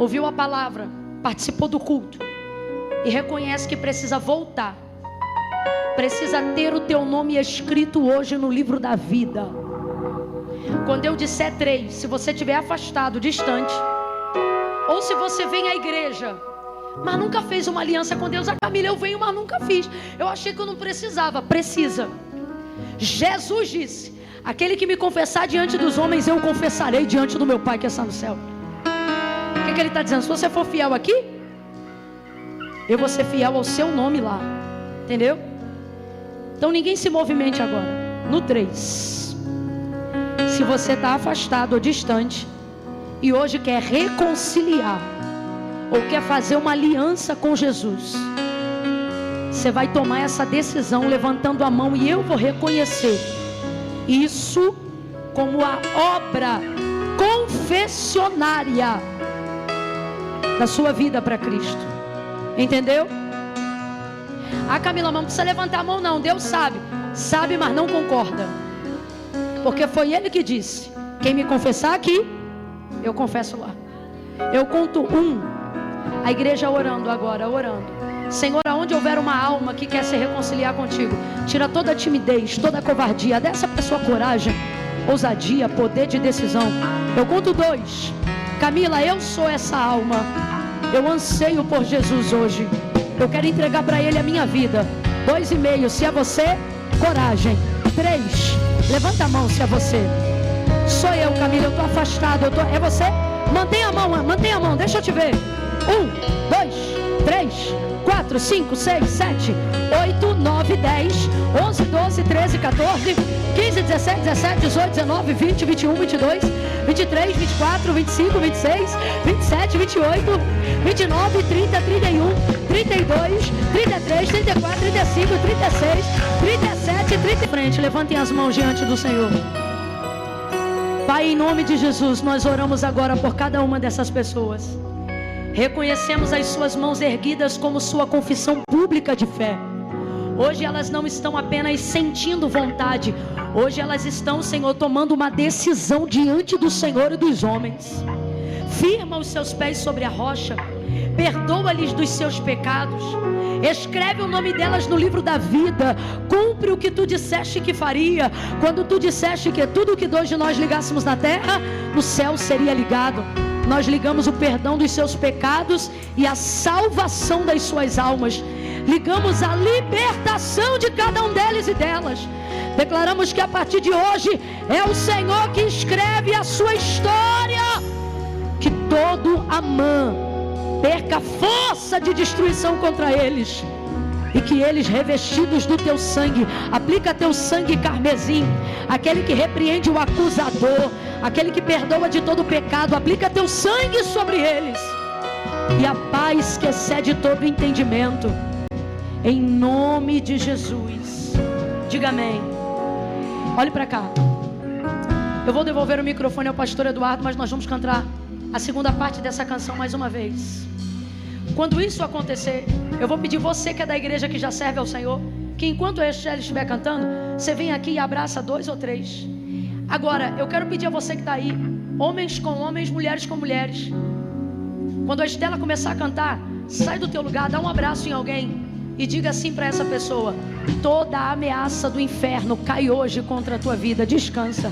ouviu a palavra, participou do culto e reconhece que precisa voltar, precisa ter o teu nome escrito hoje no livro da vida. Quando eu disser 3, se você estiver afastado, distante, ou se você vem à igreja, mas nunca fez uma aliança com Deus: Camila, eu venho, mas nunca fiz, eu achei que eu não precisava. Precisa. Jesus disse: aquele que me confessar diante dos homens, eu confessarei diante do meu Pai que está no céu. O que ele está dizendo? Se você for fiel aqui, eu vou ser fiel ao seu nome lá. Entendeu? Então ninguém se movimente agora. No 3, se você está afastado ou distante e hoje quer reconciliar ou quer fazer uma aliança com Jesus, você vai tomar essa decisão levantando a mão, e eu vou reconhecer isso como a obra confessionária da sua vida para Cristo. Entendeu? Camila, não precisa levantar a mão não. Deus sabe. Sabe, mas não concorda. Porque foi Ele que disse: quem me confessar aqui, eu confesso lá. Eu conto 1. A igreja orando agora, orando. Senhor, aonde houver uma alma que quer se reconciliar contigo, tira toda a timidez, toda a covardia, dessa pessoa coragem, ousadia, poder de decisão. Eu conto 2. Camila, eu sou essa alma. Eu anseio por Jesus hoje. Eu quero entregar para Ele a minha vida. 2,5. Se é você, coragem. 3. Levanta a mão se é você. Sou eu, Camila, eu estou afastado. É você? Mantenha a mão, deixa eu te ver. 1, 2, 3, 4, 5, 6, 7, 8, 9, 10, 11, 12, 13, 14, 15, 16, 17, 18, 19, 20, 21, 22, 23, 24, 25, 26, 27, 28, 29, 30, 31, 32, 33, 34, 35, 36, 37, 30. Frente, levantem as mãos diante do Senhor. Pai, em nome de Jesus, nós oramos agora por cada uma dessas pessoas. Reconhecemos as suas mãos erguidas como sua confissão pública de fé. Hoje elas não estão apenas sentindo vontade. Hoje elas estão, Senhor, tomando uma decisão diante do Senhor e dos homens. Firma os seus pés sobre a rocha. Perdoa-lhes dos seus pecados. Escreve o nome delas no livro da vida. Cumpre o que tu disseste que faria. Quando tu disseste que tudo que 2 de nós ligássemos na terra, no céu seria ligado. Nós ligamos o perdão dos seus pecados e a salvação das suas almas. Ligamos a libertação de cada um deles e delas. Declaramos que a partir de hoje é o Senhor que escreve a sua história. Que todo Amã perca força de destruição contra eles. E que eles, revestidos do teu sangue, aplica teu sangue carmesim, aquele que repreende o acusador, aquele que perdoa de todo pecado, aplica teu sangue sobre eles. E a paz que excede todo entendimento, em nome de Jesus. Diga amém. Olhe para cá. Eu vou devolver o microfone ao pastor Eduardo, mas nós vamos cantar a segunda parte dessa canção mais uma vez. Quando isso acontecer, eu vou pedir você que é da igreja, que já serve ao Senhor, que enquanto a Estela estiver cantando, você vem aqui e abraça 2 ou 3. Agora, eu quero pedir a você que está aí, homens com homens, mulheres com mulheres, quando a Estela começar a cantar, sai do teu lugar, dá um abraço em alguém e diga assim para essa pessoa: toda a ameaça do inferno cai hoje contra a tua vida, descansa.